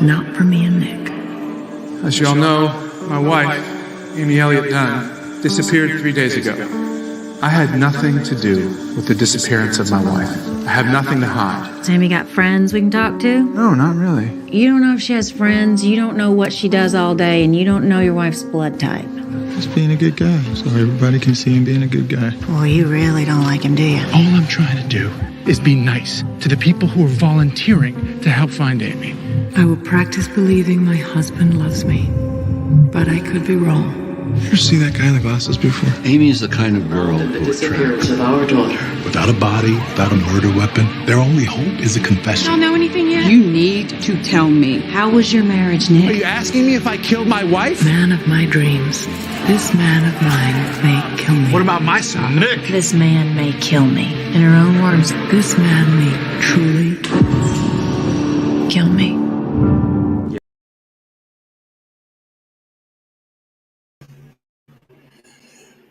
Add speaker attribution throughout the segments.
Speaker 1: not for me and Nick.
Speaker 2: As you all know, my wife, Amy Elliott Dunn, disappeared 3 days ago. I had nothing to do with the disappearance of my wife. I have nothing to hide.
Speaker 3: Has Amy got friends we can talk to?
Speaker 2: No, not really.
Speaker 3: You don't know if she has friends, you don't know what she does all day, and you don't know your wife's blood type.
Speaker 4: Just being a good guy, so everybody can see him being a good guy.
Speaker 1: Well, you really don't like him, do you?
Speaker 2: All I'm trying to do is be nice to the people who are volunteering to help find Amy.
Speaker 1: I will practice believing my husband loves me, but I could be wrong.
Speaker 4: You ever see that guy in the glasses before?
Speaker 5: Amy is the kind of girl
Speaker 1: The
Speaker 5: who
Speaker 1: disappearance of our daughter.
Speaker 4: Without a body, without a murder weapon, their only hope is a confession.
Speaker 1: Don't know anything yet?
Speaker 6: You need to tell me.
Speaker 3: How was your marriage, Nick?
Speaker 2: Are you asking me if I killed my wife?
Speaker 1: Man of my dreams. This man of mine may kill me.
Speaker 2: What about my son, Nick?
Speaker 3: This man may kill me. In her own words,
Speaker 1: This man may truly kill me.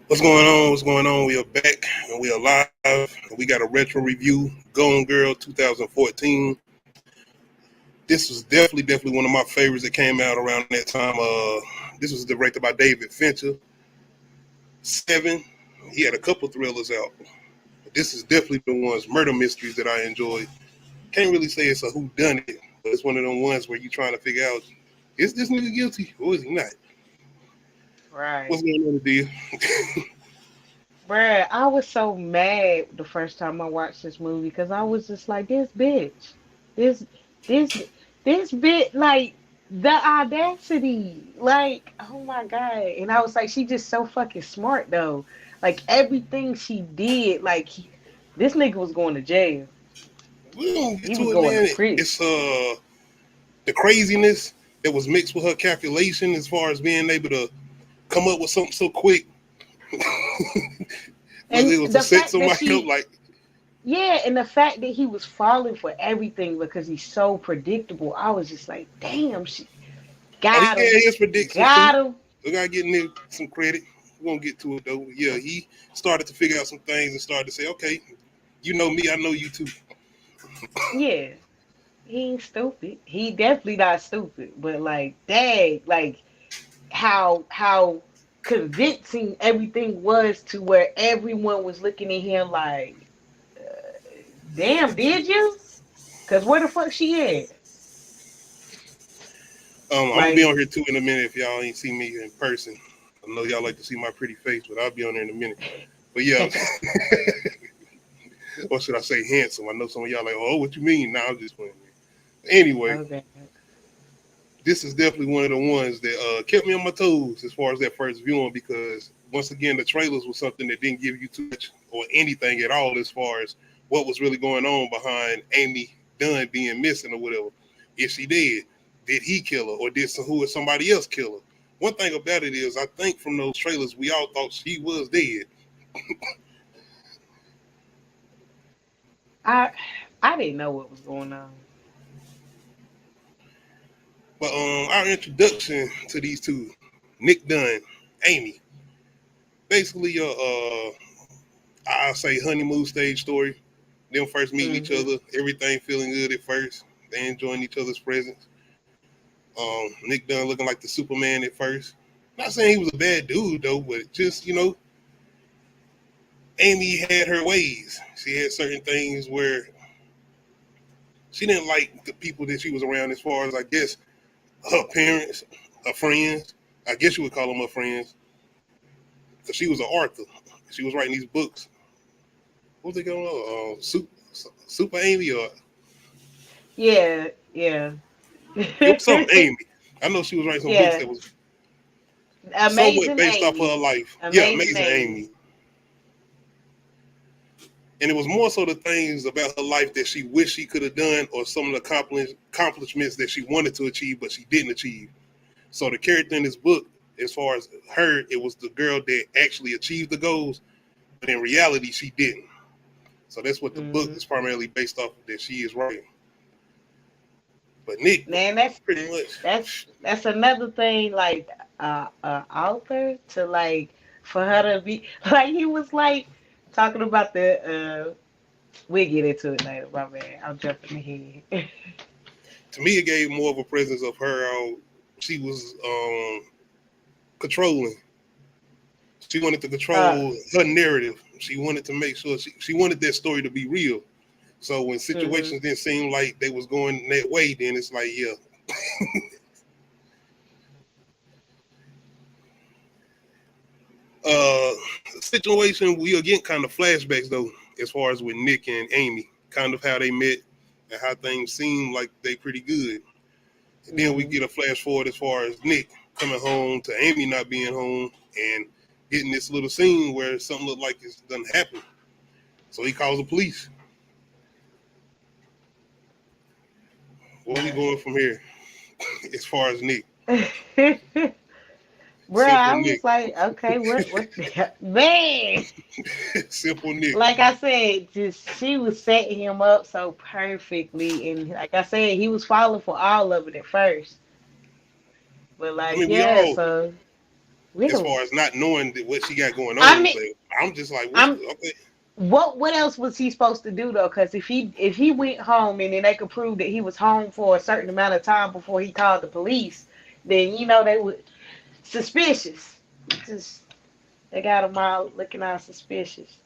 Speaker 7: What's going on? What's going on? We are back and we are live. And we got a retro review, Gone Girl 2014. This was definitely one of my favorites that came out around that time. This was directed by David Fincher. 7. He had a couple thrillers out. But this is definitely the ones, murder mysteries, that I enjoyed. Can't really say it's a whodunit, but it's one of them ones where you're trying to figure out, is this nigga guilty or is he not?
Speaker 8: Right.
Speaker 7: What's going on, dear?
Speaker 8: Bruh, I was so mad the first time I watched this movie because I was just like, this bitch. This bitch, like, the audacity. Like, oh my God. And I was like, she just so fucking smart, though. Like, everything she did, like, this nigga was going to jail.
Speaker 7: We don't get
Speaker 8: He
Speaker 7: to
Speaker 8: was
Speaker 7: it,
Speaker 8: going
Speaker 7: man.
Speaker 8: to prison.
Speaker 7: It's the craziness that was mixed with her calculation as far as being able to come up with something so quick.
Speaker 8: And
Speaker 7: it was
Speaker 8: the
Speaker 7: to set
Speaker 8: fact that
Speaker 7: somebody up, like,
Speaker 8: yeah, and the fact that he was falling for everything because he's so predictable, I was just like, damn, she got him.
Speaker 7: Yeah, his predictions.
Speaker 8: Got him.
Speaker 7: We gotta give Nick some credit. We're gonna get to it though. Yeah, he started to figure out some things and started to say, okay, you know me, I know you too.
Speaker 8: Yeah. He ain't stupid. He definitely not stupid. But like, dang, like how convincing everything was to where everyone was looking at him like, damn, did you? Because where the fuck she at?
Speaker 7: I'm gonna be on here too in a minute if y'all ain't see me in person. I know y'all like to see my pretty face, but I'll be on there in a minute. But yeah, or should I say handsome? I know some of y'all like, oh, what you mean? Nah, I'm just playing. Anyway,
Speaker 8: Okay.
Speaker 7: This is definitely one of the ones that kept me on my toes as far as that first viewing, because once again, the trailers was something that didn't give you too much or anything at all as far as what was really going on behind Amy Dunn being missing or whatever. If she did he kill her, or did somebody else kill her? One thing about it is, I think from those trailers, we all thought she was dead.
Speaker 8: I didn't know what was going on.
Speaker 7: But our introduction to these two, Nick Dunn, Amy, basically I'll say honeymoon stage story. Them first meeting each other, everything feeling good at first. They enjoying each other's presence. Nick Dunn looking like the Superman at first. Not saying he was a bad dude though, but just, you know, Amy had her ways. She had certain things where she didn't like the people that she was around, as far as, I guess, her parents, her friends. I guess you would call them her friends, because she was an author. She was writing these books. What was they going Super Amy, or
Speaker 8: Yeah.
Speaker 7: it was something Amy. I know she was writing some books that was
Speaker 8: Amazing
Speaker 7: somewhat based
Speaker 8: Amy.
Speaker 7: off of her life.
Speaker 8: Amazing
Speaker 7: Amy. And it was more so the things about her life that she wished she could have done, or some of the accomplishments that she wanted to achieve, but she didn't achieve. So the character in this book, as far as her, it was the girl that actually achieved the goals, but in reality, she didn't. So that's what the book is primarily based off of, that she is writing. But Nick,
Speaker 8: man, that's
Speaker 7: pretty much
Speaker 8: that's another thing, like author to, like, for her to be like, he was like talking about the we'll get into it later, my man. I'm jumping ahead.
Speaker 7: to me, it gave more of a presence of her. She was controlling. She wanted to control her narrative. She wanted to make sure she wanted that story to be real. So when situations didn't seem like they was going that way, then it's like, yeah. Situation, we again kind of flashbacks though, as far as with Nick and Amy, kind of how they met and how things seem like they pretty good. And then we get a flash forward as far as Nick coming home to Amy not being home and getting this little scene where something looked like it's done happen. So he calls the police. Where are we going from here as far as Nick?
Speaker 8: Bro,
Speaker 7: Simple
Speaker 8: I was
Speaker 7: Nick.
Speaker 8: like, okay, what, man?
Speaker 7: Simple Nick.
Speaker 8: Like I said, just she was setting him up so perfectly, and like I said, he was falling for all of it at first. But like,
Speaker 7: I mean,
Speaker 8: yeah,
Speaker 7: we all,
Speaker 8: so we
Speaker 7: as
Speaker 8: don't.
Speaker 7: far as not knowing what she got going on,
Speaker 8: I mean,
Speaker 7: like, I'm just like,
Speaker 8: I'm.
Speaker 7: okay.
Speaker 8: What else was he supposed to do though? Because if he went home and then they could prove that he was home for a certain amount of time before he called the police, then they would suspicious. Just they got him all looking all suspicious.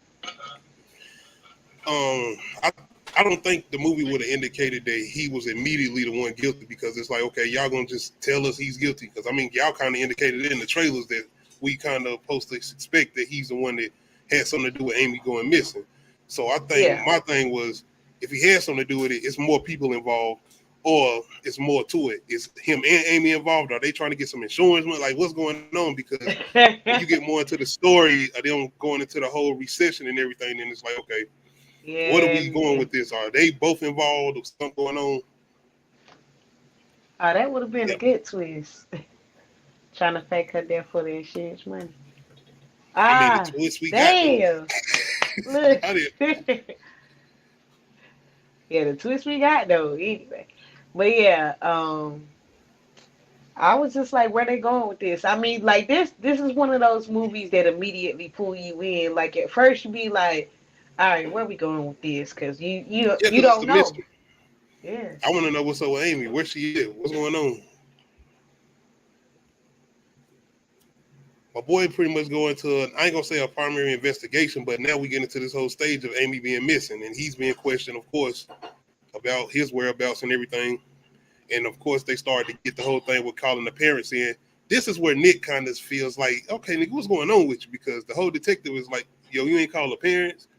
Speaker 7: I don't think the movie would have indicated that he was immediately the one guilty, because it's like, okay, y'all gonna just tell us he's guilty? Because I mean, y'all kind of indicated in the trailers that we kind of supposed to expect that he's the one that had something to do with Amy going missing. So I think my thing was, if he had something to do with it, it's more people involved, or it's more to it. Is him and Amy involved? Are they trying to get some insurance money? Like, what's going on? Because when you get more into the story, of them going into the whole recession and everything, then it's like, okay, what are we going with this? Are they both involved or something going on?
Speaker 8: Oh, that would have been a good twist. Trying to fake her death for the insurance money.
Speaker 7: I mean, the twist we
Speaker 8: damn.
Speaker 7: got.
Speaker 8: Look.
Speaker 7: I did.
Speaker 8: Yeah, the twist we got though. Anyway, but yeah, I was just like, where they going with this? I mean, like this is one of those movies that immediately pull you in. Like at first you be like, all right, where we going with this? Because you don't know.
Speaker 7: Mystery.
Speaker 8: Yeah.
Speaker 7: I want to know what's up with Amy. Where she is? What's going on? My boy pretty much going to, I ain't gonna say a primary investigation, but now we get into this whole stage of Amy being missing, and he's being questioned, of course, about his whereabouts and everything. And of course, they started to get the whole thing with calling the parents in. This is where Nick kind of feels like, okay, nigga, what's going on with you? Because the whole detective is like, yo, you ain't called the parents.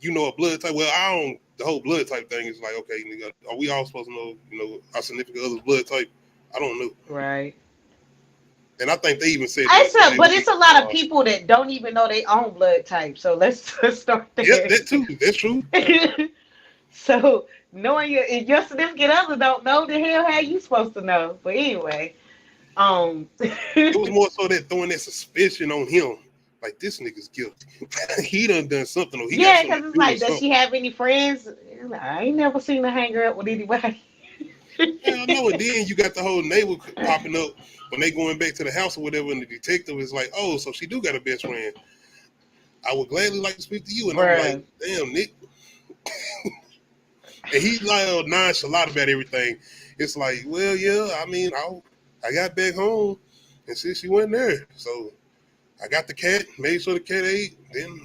Speaker 7: You know a blood type. Well, I don't. The whole blood type thing is like, okay, nigga, are we all supposed to know, our significant other's blood type? I don't know.
Speaker 8: Right.
Speaker 7: And I think they even said
Speaker 8: it's a lot of people that don't even know their own blood type. So let's just start there.
Speaker 7: Yeah, that too. That's true.
Speaker 8: So knowing if your significant other don't know, the hell how you supposed to know? But anyway,
Speaker 7: it was more so that throwing that suspicion on him, like this nigga's guilty. He done something. Or he
Speaker 8: yeah, because it's like, does she have any friends? I ain't never seen her hang out with anybody.
Speaker 7: Yeah, I know. And then you got the whole neighbor popping up when they going back to the house or whatever, and the detective is like, "Oh, so she do got a best friend. I would gladly like to speak to you." And I'm like, "Damn, Nick." And he's like nonchalant about everything. It's like, well, yeah, I mean, I got back home and see she went there, so I got the cat, made sure the cat ate. Then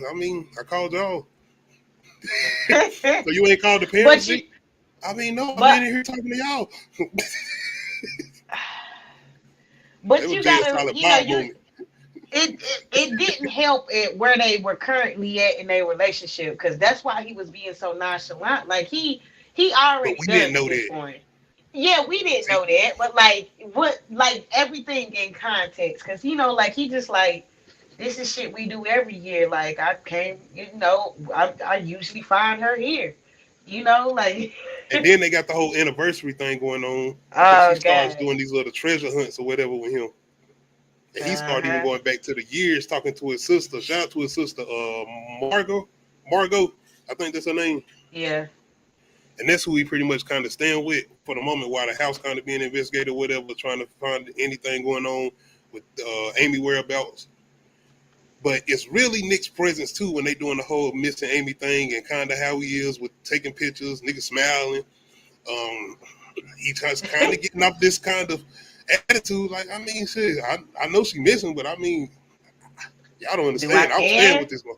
Speaker 7: I called y'all. So you ain't called the parents? No, I'm in here talking to y'all.
Speaker 8: But you gotta, it didn't help at where they were currently at in their relationship, because that's why he was being so nonchalant. Like he already
Speaker 7: but we didn't know that.
Speaker 8: Point. Yeah, we didn't know that, but like everything in context, because like he just like, this is shit we do every year. Like I came, I usually find her here. Like.
Speaker 7: And then they got the whole anniversary thing going on. She starts doing these little treasure hunts or whatever with him. And he started even going back to the years, talking to his sister. Shout out to his sister, Margot. I think that's her name.
Speaker 8: Yeah.
Speaker 7: And that's who he pretty much kind of stand with for the moment, while the house kind of being investigated or whatever, trying to find anything going on with Amy whereabouts. But it's really Nick's presence too when they doing the whole missing Amy thing, and kind of how he is with taking pictures, niggas smiling. he just kind of getting up this kind of attitude. Like, I mean, shit, I know she missing, but I mean, y'all don't understand. I'm staying with this one.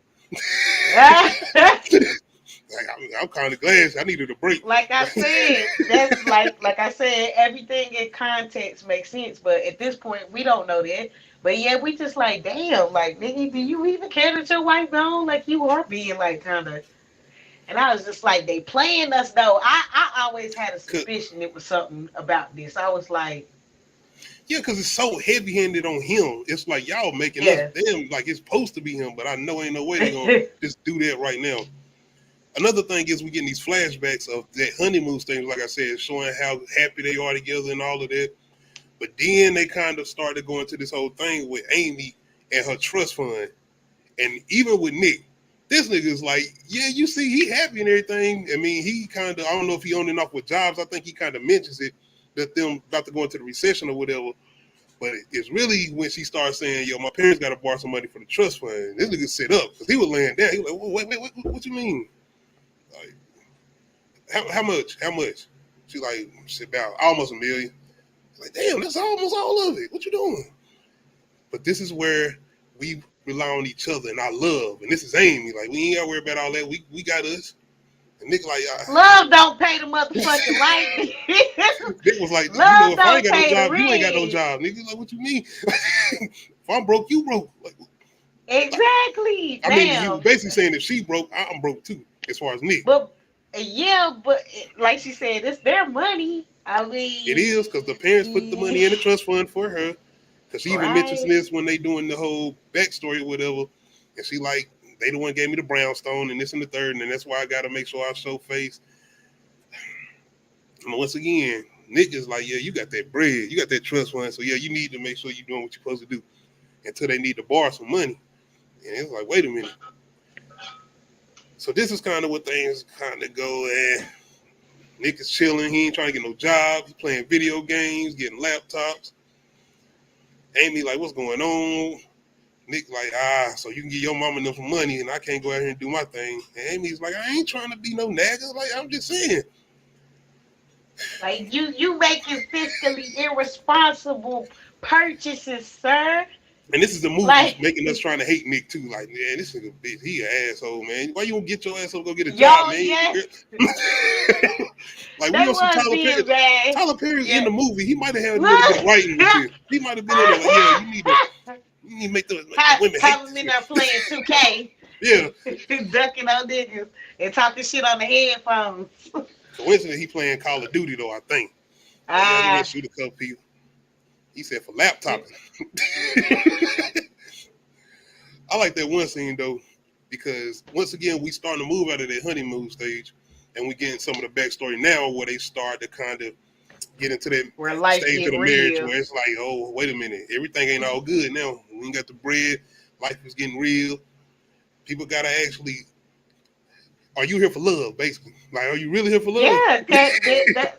Speaker 7: Like, I'm kind of glad I needed a break.
Speaker 8: Like I said, that's like I said, everything in context makes sense. But at this point, we don't know that. But yeah, we just like, damn, like, nigga, do you even care that your wife gone? Like, you are being like kind of. And I was just like, they playing us though. I always had a suspicion it was something about this. I was like,
Speaker 7: yeah, because it's so heavy-handed on him. It's like y'all making us damn like it's supposed to be him, but I know ain't no way they're gonna just do that right now. Another thing is we getting these flashbacks of that honeymoon stage, like I said, showing how happy they are together and all of that. But then they kind of started going to this whole thing with Amy and her trust fund. And even with Nick, this nigga is like, yeah, you see, he happy and everything. I mean, he kind of, I don't know if he on and off with jobs. I think he kind of mentions it, that them about to go into the recession or whatever. But it's really when she starts saying, yo, my parents got to borrow some money for the trust fund. This nigga sit up because he was laying down. He was like, wait, what you mean? Like, how much? How much? She's like, shit, about almost $1 million. Like, damn, that's almost all of it. What you doing? But this is where we rely on each other and our love. And this is Amy. Like, we ain't got to worry about all that. We got us. And Nick like,
Speaker 8: love don't pay the motherfucking light.
Speaker 7: Nick was like,
Speaker 8: love
Speaker 7: if I ain't got no job,
Speaker 8: rent.
Speaker 7: you ain't got no job. Nigga, like, what you mean? If I'm broke, you broke. Like,
Speaker 8: exactly.
Speaker 7: I mean, you basically saying if she broke, I'm broke too, as far as Nick.
Speaker 8: But yeah, but like she said, it's their money. I mean,
Speaker 7: it is because the parents put the money in the trust fund for her. Because she even mentions this when they doing the whole backstory or whatever. And she like, they the one gave me the brownstone and this and the third, and that's why I got to make sure I show face. And once again, Nick is like, yeah, you got that bread, you got that trust fund, so yeah, you need to make sure you're doing what you're supposed to do until they need to borrow some money. And it's like, wait a minute. So this is kind of what things kind of go. And Nick is chilling. He ain't trying to get no job. He's playing video games, getting laptops. Amy like, what's going on? Nick like, so you can get your mama enough money and I can't go out here and do my thing. And Amy's like, I ain't trying to be no nagger. Like, I'm just saying.
Speaker 8: Like, you making fiscally irresponsible purchases, sir.
Speaker 7: And this is the movie making us trying to hate Nick too. Like, man, this nigga bitch, he an asshole, man. Why you don't get your ass up, go get a job, man?
Speaker 8: Yes.
Speaker 7: Like, we on some Tyler Perry. Tyler Perry's in the movie. He might have had a little bit of writing with this. He might have been in there like, yeah, you need to make the women hate this.
Speaker 8: In there playing 2K.
Speaker 7: Yeah.
Speaker 8: Ducking on niggas and talking shit on the headphones.
Speaker 7: Coincidentally, he playing Call of Duty though, I think. Yeah, he gonna shoot a couple people. He said for laptop. I like that one scene though, because once again we starting to move out of that honeymoon stage, and we getting some of the backstory now where they start to kind of get into that stage of the marriage where it's like, oh, wait a minute, everything ain't all good now. We ain't got the bread. Life is getting real. People gotta actually. Are you here for love, basically? Like, are you really here for love?
Speaker 8: Yeah,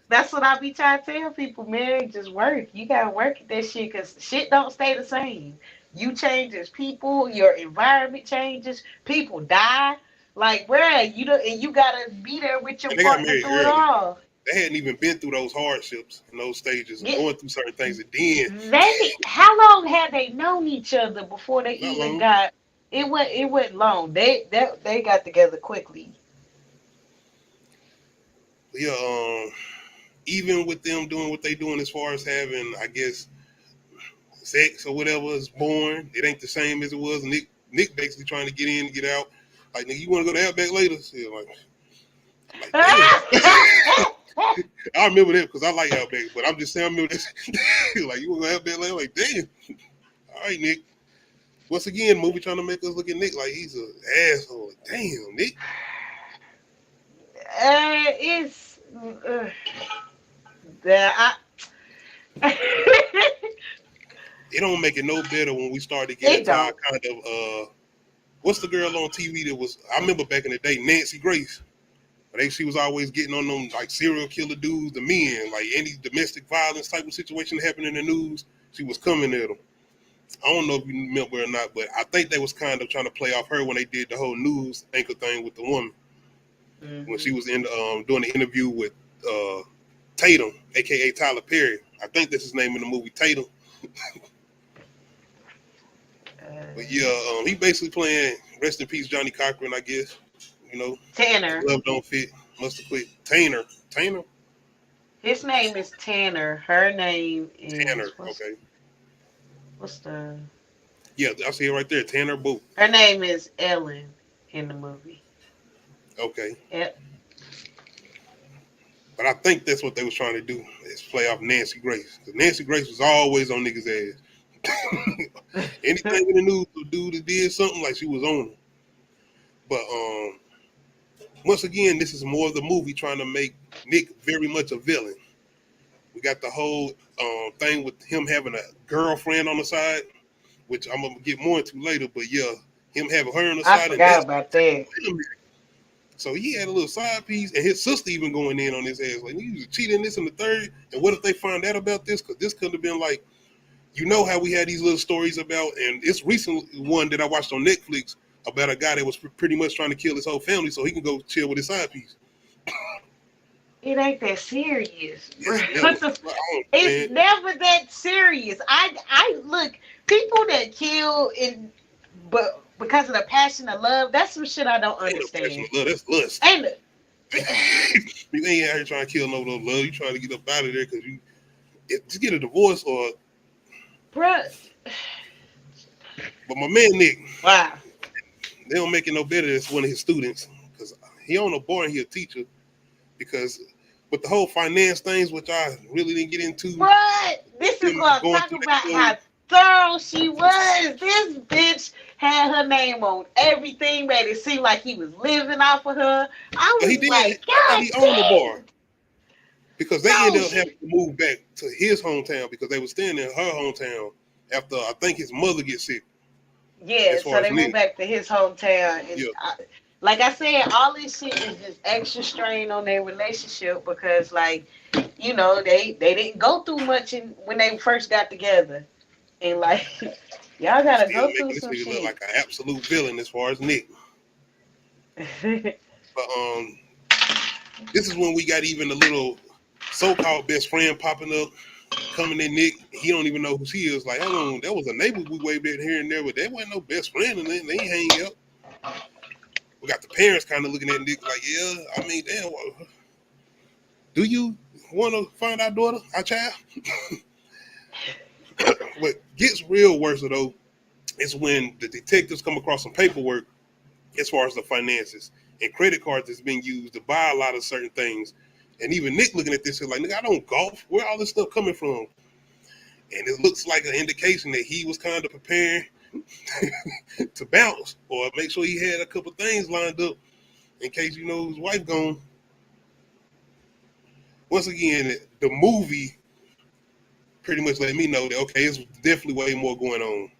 Speaker 8: that's what I be trying to tell people, man. Just work. You gotta work at that shit because shit don't stay the same. You change as people, your environment changes, people die. Like, where you know, and you gotta be there with your partner through it all.
Speaker 7: They hadn't even been through those hardships in those stages and going through certain things. And then
Speaker 8: how long had they known each other before they even got? It went long. They got together quickly.
Speaker 7: Yeah, even with them doing what they doing as far as having, I guess, sex or whatever is born, it ain't the same as it was. Nick basically trying to get in and get out. Like, nigga, you want to go to Outback later? So, like I remember that because I like Outback, but I'm just saying, I remember this. Like, you want to go Outback later? Like, damn. All right, Nick. Once again, movie trying to make us look at Nick like he's an asshole. Like, damn, Nick.
Speaker 8: It's
Speaker 7: it don't make it no better when we start to get into our kind of what's the girl on TV that was, I remember back in the day, Nancy Grace. But she was always getting on them like serial killer dudes, the men, like any domestic violence type of situation happening in the news, she was coming at them. I don't know if you remember or not, but I think they was kind of trying to play off her when they did the whole news anchor thing with the woman. Mm-hmm. When she was in doing the interview with Tatum, aka Tyler Perry. I think that's his name in the movie, Tatum. But yeah, he basically playing rest in peace Johnny Cochran, I guess. You know,
Speaker 8: Tanner.
Speaker 7: Love don't fit. Must have quit. Tanner.
Speaker 8: His name is Tanner. Her name is
Speaker 7: Tanner. Okay.
Speaker 8: What's the?
Speaker 7: Yeah, I see it right there. Tanner Boo.
Speaker 8: Her name is Ellen in the movie.
Speaker 7: Okay.
Speaker 8: Yep.
Speaker 7: But I think that's what they was trying to do, is play off Nancy Grace. Because Nancy Grace was always on niggas' ass. Anything in the news, the dude that did something, like she was on them. But once again, this is more of the movie trying to make Nick very much a villain. We got the whole thing with him having a girlfriend on the side, which I'm going to get more into later. But yeah, him having her on the side.
Speaker 8: I forgot about that.
Speaker 7: So he had a little side piece, and his sister even going in on his ass. Like, you was cheating this and the third. And what if they find out about this? Because this could have been like, you know how we had these little stories about, and it's recent one that I watched on Netflix about a guy that was pretty much trying to kill his whole family so he can go chill with his side piece.
Speaker 8: It ain't that serious.
Speaker 7: It's
Speaker 8: never that serious. I look, people that kill but because of the passion of love, that's some shit I don't understand.
Speaker 7: Love, that's lust.
Speaker 8: Ain't it?
Speaker 7: You ain't out here trying to kill no love. You trying to get up out of there because just get a divorce or.
Speaker 8: Bruh.
Speaker 7: But my man Nick.
Speaker 8: Wow.
Speaker 7: They don't make it no better as one of his students because he on a bar and he a teacher. Because with the whole finance things, which I really didn't get into.
Speaker 8: What? This is what I'm talking about, how thorough she was. This bitch had her name on everything, made it seem like he was living off of her. I was like, God
Speaker 7: he owned the bar. Because they ended up having to move back to his hometown because they were staying in her hometown after I think his mother gets sick.
Speaker 8: Yeah, so they moved back to his hometown. And like I said, all this shit is just extra strain on their relationship because, like, you know, they didn't go through much when they first got together. And, like, y'all got to go through some shit.
Speaker 7: Look like an absolute villain as far as Nick. But this is when we got even a little so-called best friend popping up, coming in. Nick, he don't even know who she is. Like, that was a neighbor we waved at here and there, but that wasn't no best friend, and they ain't hang up. We got the parents kind of looking at Nick like, yeah, I mean, damn, do you want to find our daughter, our child? What gets real worse, though, is when the detectives come across some paperwork as far as the finances and credit cards that's being used to buy a lot of certain things. And even Nick looking at this is like, nigga, I don't golf. Where all this stuff coming from? And it looks like an indication that he was kind of preparing to bounce or make sure he had a couple things lined up in case, you know, his wife gone. Once again, the movie pretty much let me know that, okay, it's definitely way more going on.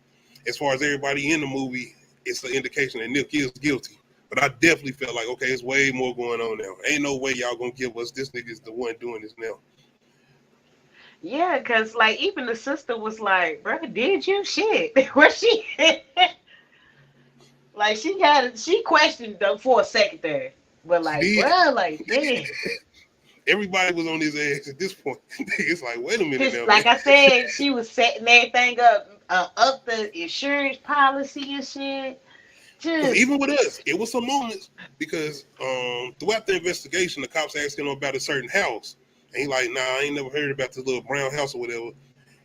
Speaker 7: As far as everybody in the movie, it's an indication that Nick is guilty. But I definitely felt like, okay, it's way more going on now. Ain't no way y'all gonna give us this nigga's the one doing this now.
Speaker 8: Yeah, because, like, even the sister was like, bro, did you? Shit. Where she? Like, she questioned them for a second there. But, like, bro, like, damn.
Speaker 7: Everybody was on his ass at this point. It's like, wait a minute now.
Speaker 8: Like I said, she was setting everything up the insurance policy and shit.
Speaker 7: Even with us, it was some moments because throughout the investigation, the cops asked him about a certain house. And he like, nah, I ain't never heard about this little brown house or whatever.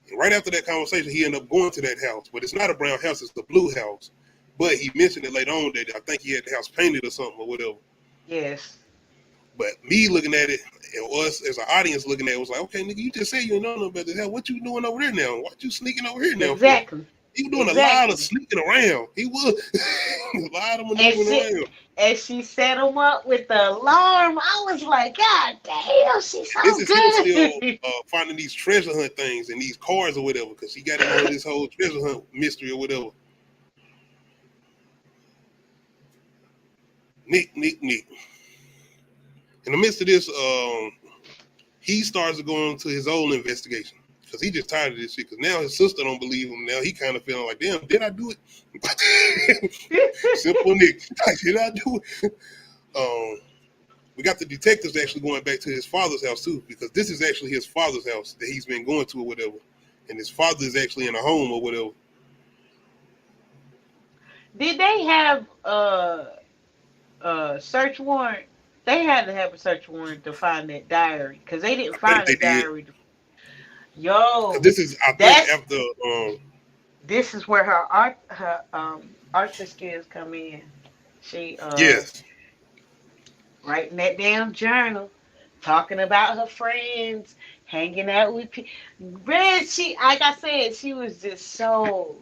Speaker 7: And right after that conversation, he ended up going to that house. But it's not a brown house, it's the blue house. But he mentioned it later on that I think he had the house painted or something or whatever.
Speaker 8: Yes.
Speaker 7: But me looking at it, and us as an audience looking at it, was like, okay, nigga, you just said you don't know about this house. What you doing over there now? What you sneaking over here now?
Speaker 8: Exactly.
Speaker 7: He was doing a lot of sneaking around. He was a lot of maneuvering around.
Speaker 8: And she set him up with the alarm. I was like, God damn, she's so good.
Speaker 7: This is him still finding these treasure hunt things and these cars or whatever, because he got into this whole treasure hunt mystery or whatever. Nick. In the midst of this, he starts to go into his own investigation. Because he just tired of this shit. Because now his sister don't believe him. Now he kind of feeling like, damn, did I do it? Simple Nick. Did I do it? we got the detectives actually going back to his father's house too, because this is actually his father's house that he's been going to or whatever, and his father is actually in a home or whatever.
Speaker 8: Did they have search warrant? They had to have a search warrant to find that diary because they didn't
Speaker 7: I think
Speaker 8: find the
Speaker 7: they did.
Speaker 8: diary. Yo,
Speaker 7: This is, I think,
Speaker 8: that's
Speaker 7: after
Speaker 8: this is where her artist skills come in. She
Speaker 7: yes,
Speaker 8: writing that damn journal, talking about her friends, hanging out with people. Man, she, like I said, she was just so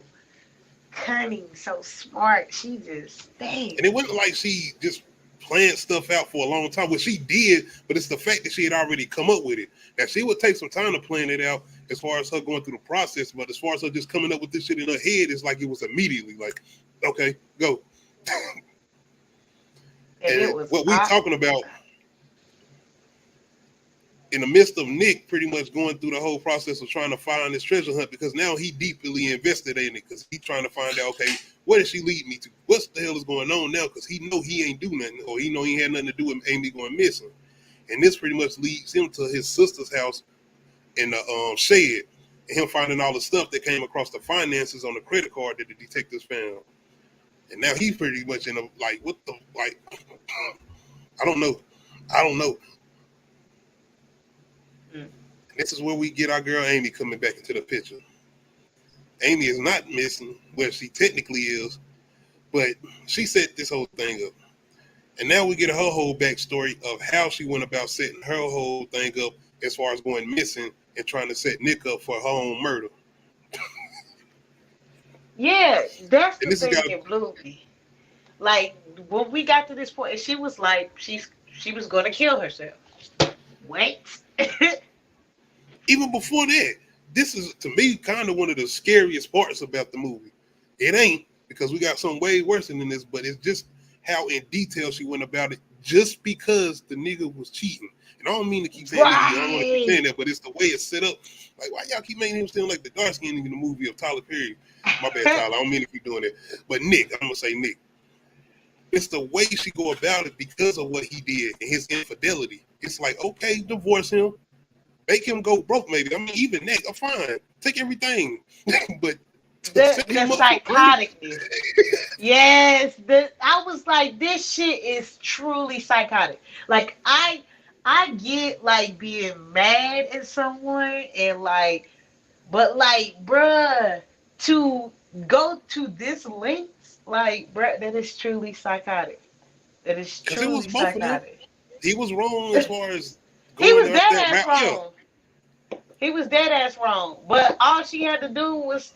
Speaker 8: cunning, so smart. She just, dang.
Speaker 7: and it wasn't like she just planned stuff out for a long time. Well, she did, but it's the fact that she had already come up with it. Now, she would take some time to plan it out as far as her going through the process, but as far as her just coming up with this shit in her head, it's like it was immediately like, okay, go.
Speaker 8: And it
Speaker 7: And
Speaker 8: was
Speaker 7: what we talking about in the midst of Nick pretty much going through the whole process of trying to find this treasure hunt, because now he deeply invested in it, because he's trying to find out, okay, where did she lead me to? What the hell is going on now? Because he know he ain't do nothing, or he know he had nothing to do with Amy going missing. And this pretty much leads him to his sister's house in the shed, and him finding all the stuff that came across the finances on the credit card that the detectives found. And now he's pretty much in a, like, what the, like, I don't know. And this is where we get our girl Amy coming back into the picture. Amy is not missing, where she technically is, but she set this whole thing up. And now we get her whole backstory of how she went about setting her whole thing up as far as going missing and trying to set Nick up for her own murder.
Speaker 8: Yeah, that's
Speaker 7: And
Speaker 8: the
Speaker 7: this has
Speaker 8: thing
Speaker 7: got
Speaker 8: that blew me. Like when we got to this point, she was like, she was gonna kill herself. Wait.
Speaker 7: even before that, this is to me kind of one of the scariest parts about the movie. It ain't, because we got something way worse than this, but it's just how in detail she went about it, just because the nigga was cheating. And I don't mean to keep saying that, I don't want to keep saying that, but it's the way it's set up. Like, why y'all keep making him seem like the dark skin in the movie of Tyler Perry? My bad, Tyler. I don't mean to keep doing it. But Nick, I'm gonna say Nick. It's the way she go about it because of what he did and his infidelity. It's like, okay, divorce him, make him go broke. Maybe, I mean, even that, I'm fine. Take everything, but
Speaker 8: the psychoticness. Yes, I was like, this shit is truly psychotic. Like I get like being mad at someone and like, but like, bruh, to go to this length, like, bruh, that is truly psychotic. That is truly psychotic.
Speaker 7: He was wrong as far as
Speaker 8: he was
Speaker 7: going
Speaker 8: dead
Speaker 7: that
Speaker 8: ass
Speaker 7: route.
Speaker 8: wrong. He was dead ass wrong. But all she had to do was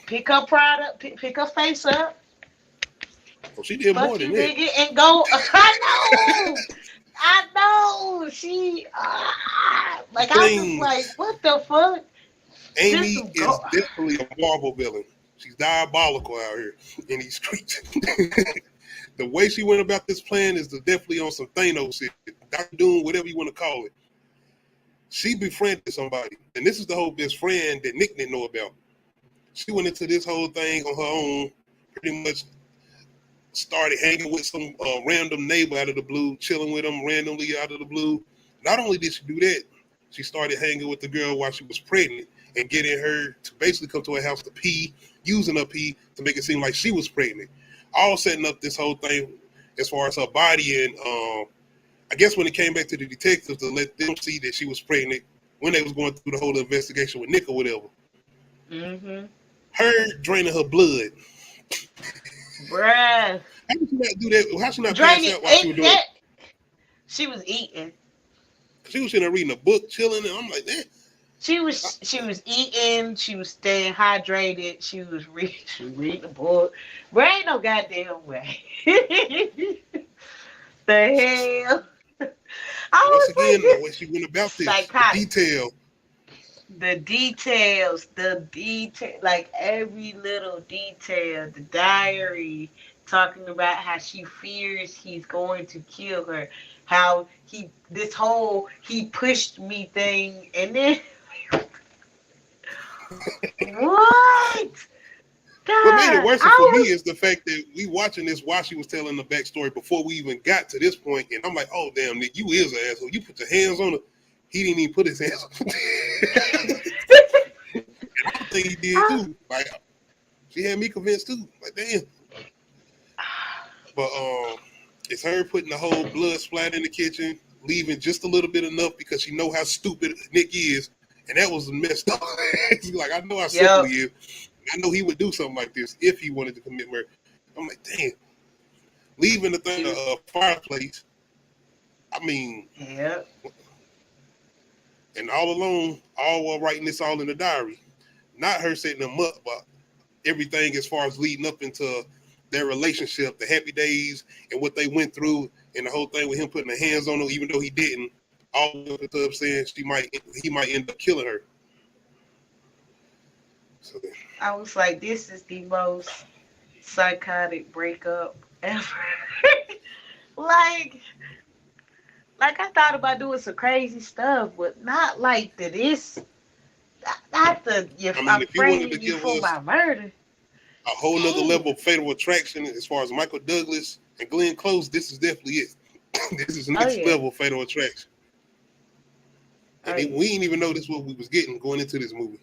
Speaker 8: pick her pride up, pick her face up.
Speaker 7: Well, she did more than that.
Speaker 8: And go. I know. She like I was just like, what the fuck?
Speaker 7: Amy is definitely a Marvel villain. She's diabolical out here in these streets. The way she went about this plan is definitely on some Thanos shit. Dr. Doom, whatever you want to call it. She befriended somebody, and this is the whole best friend that Nick didn't know about. She went into this whole thing on her own, pretty much started hanging with some random neighbor out of the blue, chilling with him randomly out of the blue. Not only did she do that, she started hanging with the girl while she was pregnant and getting her to basically come to her house to pee, using her pee to make it seem like she was pregnant. All setting up this whole thing as far as her body. And I guess when it came back to the detectives to let them see that she was pregnant when they was going through the whole investigation with Nick or whatever.
Speaker 8: Mm-hmm.
Speaker 7: Her draining her blood.
Speaker 8: Bruh.
Speaker 7: How did she not do that? How she not pass out while she was doing it?
Speaker 8: She was eating.
Speaker 7: She was sitting there reading a book, chilling, and I'm like, man.
Speaker 8: She was eating. She was staying hydrated. She was reading a book. But ain't no goddamn way. The hell.
Speaker 7: Once again, the way she went about this,
Speaker 8: psychotic.
Speaker 7: the
Speaker 8: detail, like every little detail, the diary, talking about how she fears he's going to kill her, how he pushed me thing, and then what?
Speaker 7: What made it
Speaker 8: God,
Speaker 7: worse for
Speaker 8: I
Speaker 7: me
Speaker 8: was
Speaker 7: is the fact that we watching this while she was telling the backstory before we even got to this point, and I'm like, oh damn, Nick, you is an asshole. You put your hands on her. He didn't even put his hands on her. I think he did
Speaker 8: I,
Speaker 7: too. Like she had me convinced too. Like damn. But it's her putting the whole blood splat in the kitchen, leaving just a little bit enough because she know how stupid Nick is, and that was messed up. She's like, I know how simple
Speaker 8: yep,
Speaker 7: he is. I know he would do something like this if he wanted to commit murder. I'm like, damn. Leaving the thing,
Speaker 8: she was,
Speaker 7: fireplace. I mean,
Speaker 8: yep.
Speaker 7: and all alone, all while writing this all in the diary. Not her setting them up, but everything as far as leading up into their relationship, the happy days, and what they went through, and the whole thing with him putting the hands on her, even though he didn't. All up to saying he might end up killing her. So,
Speaker 8: I was like, this is the most psychotic breakup ever. like, like I thought about doing some crazy stuff, but not like the this. Not the
Speaker 7: I mean,
Speaker 8: I'm
Speaker 7: if you wanted to
Speaker 8: framing you
Speaker 7: give
Speaker 8: for
Speaker 7: us
Speaker 8: my murder.
Speaker 7: a whole nother
Speaker 8: Damn.
Speaker 7: level of Fatal Attraction as far as Michael Douglas and Glenn Close, this is definitely it. This is
Speaker 8: Oh
Speaker 7: next
Speaker 8: yeah.
Speaker 7: level Fatal Attraction.
Speaker 8: Oh
Speaker 7: And
Speaker 8: yeah.
Speaker 7: we didn't even know this what we was getting going into this movie.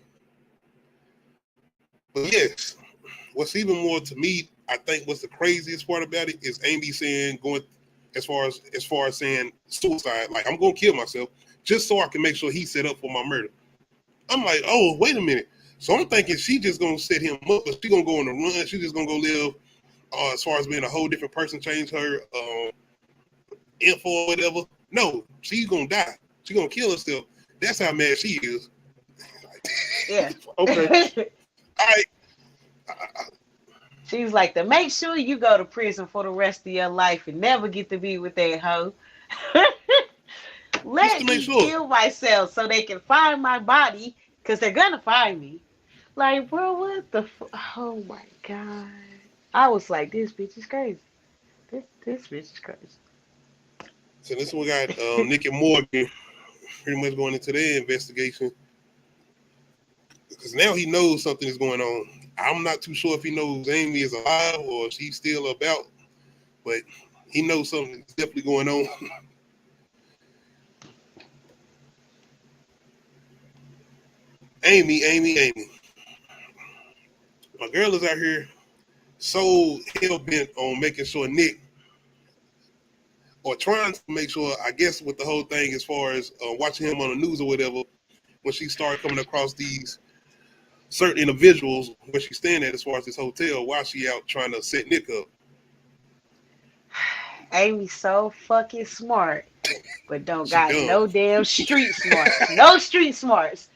Speaker 7: But yes, what's even more to me, I think what's the craziest part about it is Amy saying going as far as saying suicide, like I'm gonna kill myself just so I can make sure he's set up for my murder. I'm like, oh, wait a minute. So I'm thinking she just gonna set him up, but she gonna go on the run. She just gonna go live as far as being a whole different person, change her info or whatever. No, she's gonna die. She gonna kill herself. That's how mad she is.
Speaker 8: Yeah.
Speaker 7: Okay. All right.
Speaker 8: She was like, to make sure you go to prison for the rest of your life and never get to be with that hoe.
Speaker 7: Just
Speaker 8: Let
Speaker 7: to make
Speaker 8: me
Speaker 7: sure.
Speaker 8: kill myself so they can find my body, because they're gonna find me. Like, bro, what the oh my god. I was like, this bitch is crazy. This bitch is crazy.
Speaker 7: So this one got Nick and Morgan pretty much going into their investigation because now he knows something is going on. I'm not too sure if he knows Amy is alive or if she's still about, but he knows something is definitely going on. Amy. My girl is out here so hell-bent on making sure Nick, or trying to make sure, I guess with the whole thing as far as watching him on the news or whatever, when she started coming across these certain individuals where she's staying at as far as this hotel while she out trying to set Nick up.
Speaker 8: Amy's so fucking smart, but don't
Speaker 7: She
Speaker 8: got
Speaker 7: dumb.
Speaker 8: no damn street smarts. No street smarts.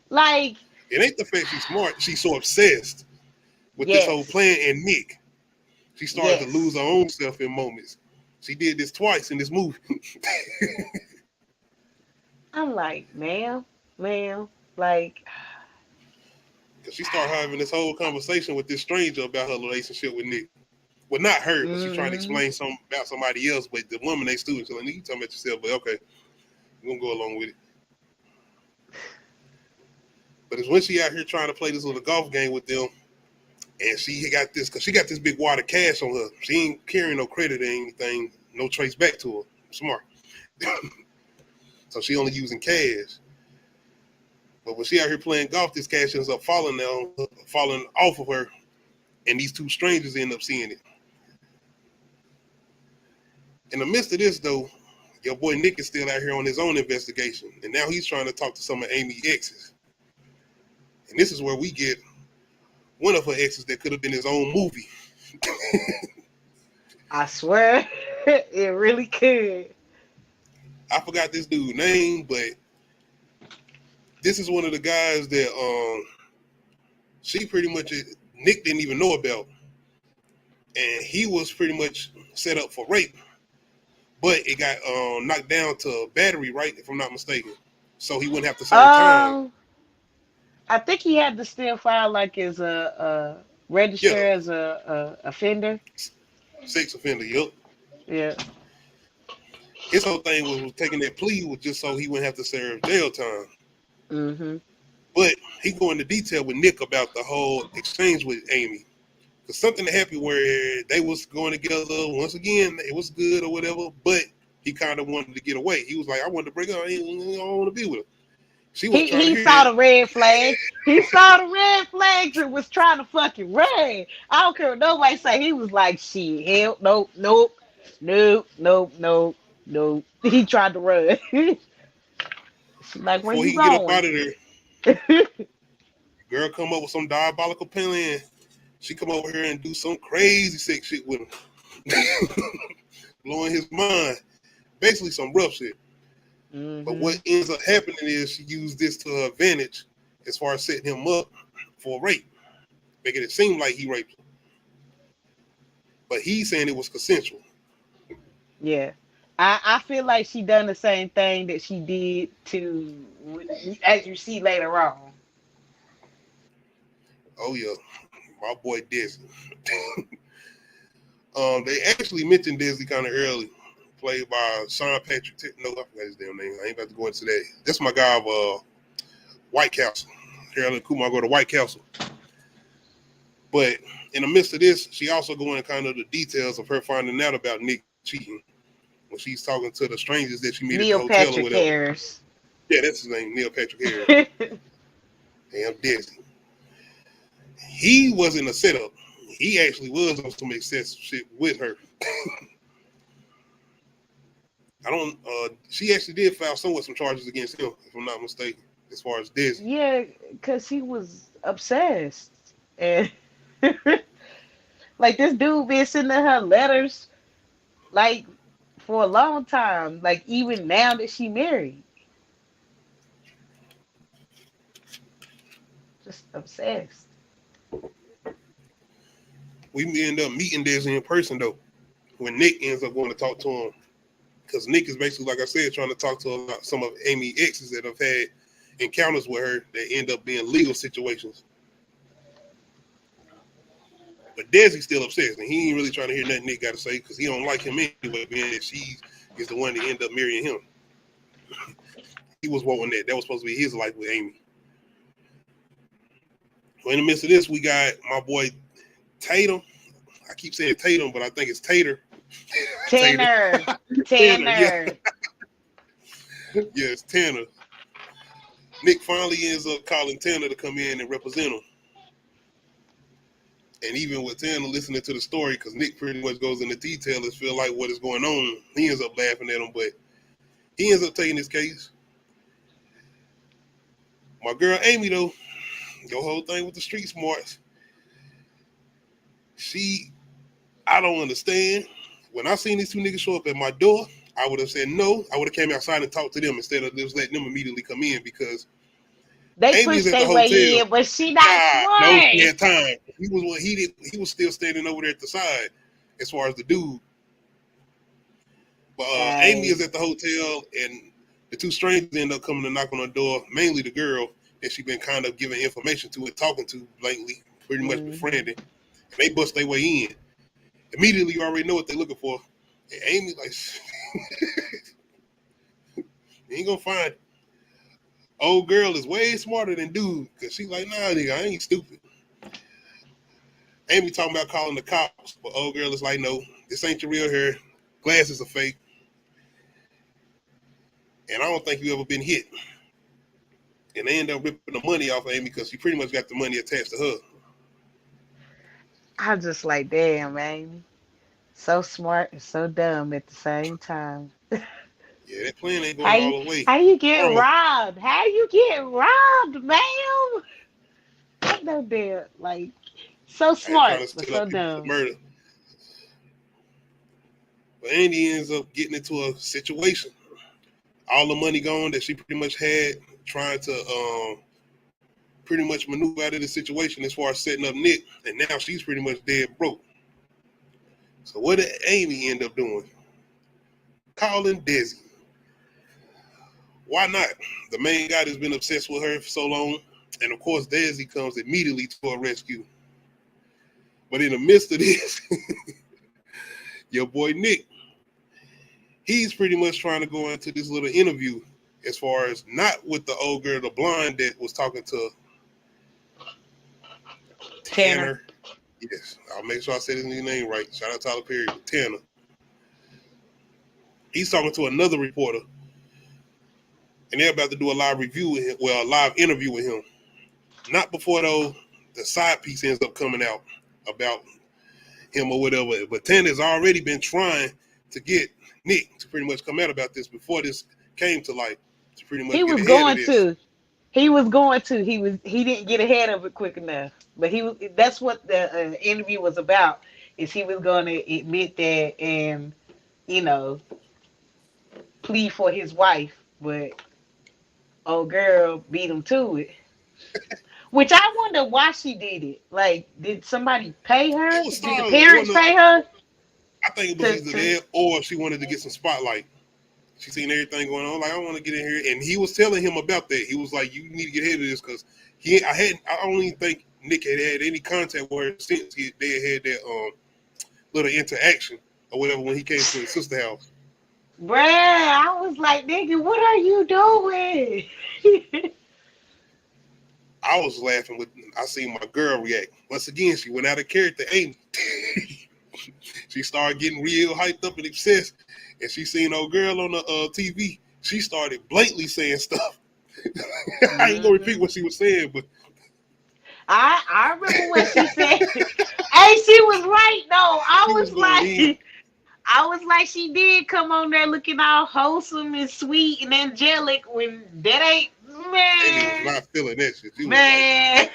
Speaker 8: Like,
Speaker 7: It ain't the fact she's smart. She's so obsessed with this whole
Speaker 8: yes.
Speaker 7: plan and Nick. She started to
Speaker 8: Yes.
Speaker 7: lose her own self in moments. She did this twice in this movie.
Speaker 8: I'm like, ma'am, like,
Speaker 7: Because she started having this whole conversation with this stranger about her relationship with Nick. Well, not her, but she's trying to explain something about somebody else, but the woman they student. So like, you talking about yourself, but okay, we're gonna go along with it. But it's when she out here trying to play this little golf game with them, and she got this, because she got this big wad of cash on her. She ain't carrying no credit or anything, no trace back to her. Smart. So she only using cash. But when she out here playing golf, this cash ends up falling off of her, and these two strangers end up seeing it. In the midst of this, though, your boy Nick is still out here on his own investigation, and now he's trying to talk to some of Amy's exes. And this is where we get one of her exes that could have been his own movie.
Speaker 8: I swear, it really could.
Speaker 7: I forgot this dude's name, but this is one of the guys that she pretty much, Nick didn't even know about. And he was pretty much set up for rape. But it got knocked down to battery, right? If I'm not mistaken. So he wouldn't have to serve time.
Speaker 8: I think he had to still file like as a register as a offender.
Speaker 7: Sex offender, yup.
Speaker 8: Yeah.
Speaker 7: His whole thing was taking that plea was just so he wouldn't have to serve jail time.
Speaker 8: Mm-hmm.
Speaker 7: But he go into detail with Nick about the whole exchange with Amy. Because something happened where they was going together. Once again, it was good or whatever, but he kind of wanted to get away. He was like, I wanted to break up. I don't want to be with her. She was trying to
Speaker 8: He
Speaker 7: hear
Speaker 8: saw
Speaker 7: that.
Speaker 8: the red flags. He saw the red flags and was trying to fucking run. I don't care what nobody say. He was like, shit, hell, nope, nope, nope, nope, nope, nope. He tried to run. She's like, where
Speaker 7: Before
Speaker 8: you
Speaker 7: he can get up
Speaker 8: going?
Speaker 7: out of there, girl come up with some diabolical plan. She come over here and do some crazy sex shit with him. Blowing his mind. Basically some rough shit. But what ends up happening is she used this to her advantage as far as setting him up for rape. Making it seem like he raped her. But he's saying it was consensual.
Speaker 8: Yeah. I feel like she done the same thing that she did to, as you see later on.
Speaker 7: Oh yeah, my boy Desi. They actually mentioned Desi kind of early, played by Sean Patrick. No, I forgot his damn name. I ain't about to go into that. That's my guy of White Castle. Carolyn Kumar go to White Castle. But in the midst of this, she also go into kind of the details of her finding out about Nick cheating when she's talking to the strangers that she meet at the
Speaker 8: Neil
Speaker 7: hotel or
Speaker 8: Patrick
Speaker 7: whatever.
Speaker 8: Harris.
Speaker 7: Yeah, that's his name, Neil Patrick Harris. Damn Desi. He wasn't a setup. He actually was on some excessive shit with her. She actually did file some charges against him, if I'm not mistaken, as far as Desi.
Speaker 8: Yeah, because he was obsessed. And like this dude been sending her letters like for a long time. Like even now that she married. Just obsessed.
Speaker 7: We end up meeting Desi in person, though, when Nick ends up going to talk to him. Because Nick is basically, like I said, trying to talk to some of Amy's exes that have had encounters with her that end up being legal situations. But Desi's still obsessed, and he ain't really trying to hear nothing Nick got to say because he don't like him anyway, being that she is the one that ended up marrying him. He was wanting that. That was supposed to be his life with Amy. So in the midst of this, we got my boy Tatum. I keep saying Tatum, but I think it's Tater.
Speaker 8: Tanner.
Speaker 7: Yeah. Yes, Tanner. Nick finally ends up calling Tanner to come in and represent him. And even with Tanner listening to the story, because Nick pretty much goes into detail and feel like what is going on, he ends up laughing at him, but he ends up taking his case. My girl Amy, though, your whole thing with the street smarts, I don't understand. When I seen these two niggas show up at my door, I would have said no. I would have came outside and talked to them instead of just letting them immediately come in because
Speaker 8: They
Speaker 7: Amy's
Speaker 8: pushed
Speaker 7: at the
Speaker 8: their way
Speaker 7: hotel.
Speaker 8: in, but she not
Speaker 7: No,
Speaker 8: smart.
Speaker 7: he had time. He was still standing over there at the side as far as the dude. But Amy is at the hotel, and the two strangers end up coming to knock on her door, mainly the girl that she been kind of giving information to and talking to blatantly, pretty much befriending. And they bust their way in. Immediately, you already know what they're looking for. And Amy, like, you ain't gonna find it. Old girl is way smarter than dude, because she like, nah, nigga, I ain't stupid. Amy talking about calling the cops, but old girl is like, no, this ain't your real hair. Glasses are fake. And I don't think you ever been hit. And they end up ripping the money off of Amy because she pretty much got the money attached to her.
Speaker 8: I'm just like, damn, man. So smart and so dumb at the same time.
Speaker 7: Yeah, that plan ain't going all the way.
Speaker 8: How you get robbed? How you get robbed, ma'am? Ain't no damn, like, so smart, but so dumb.
Speaker 7: Murder. But Andy ends up getting into a situation. All the money gone that she pretty much had, trying to pretty much maneuver out of the situation as far as setting up Nick, and now she's pretty much dead broke. So what did Amy end up doing? Calling Desi. Why not? The main guy that's been obsessed with her for so long, and of course Desi comes immediately to her rescue. But in the midst of this, your boy Nick, he's pretty much trying to go into this little interview as far as not with the old girl, the blonde that was talking to Tanner. Yes, I'll make sure I say his name right. Shout out Tyler Perry, Tanner. He's talking to another reporter, and they're about to do a live review with him, well, a live interview with him. Not before, though, the side piece ends up coming out about him or whatever. But Tanner's already been trying to get Nick to pretty much come out about this before this came to light. To pretty much
Speaker 8: He was going to. He didn't get ahead of it quick enough. But that's what the interview was about, is he was going to admit that and, plead for his wife. But old girl beat him to it. Which I wonder why she did it. Like, did somebody pay her? Did the parents pay her?
Speaker 7: I think it was either that or she wanted to get some spotlight. She seen everything going on. Like, I want to get in here. And he was telling him about that. He was like, you need to get ahead of this because I don't even think Nick had any contact with her since they had that little interaction or whatever when he came to his sister's house.
Speaker 8: Bruh, I was like, nigga, what are you doing?
Speaker 7: I was laughing I seen my girl react. Once again, she went out of character, Amy. She started getting real hyped up and obsessed. And she seen old girl on the TV. She started blatantly saying stuff. I ain't gonna repeat what she was saying, but
Speaker 8: I remember what she said. Hey, she was right though. I was like, she did come on there looking all wholesome and sweet and angelic when that ain't, man.
Speaker 7: Was not feeling that shit.
Speaker 8: Man.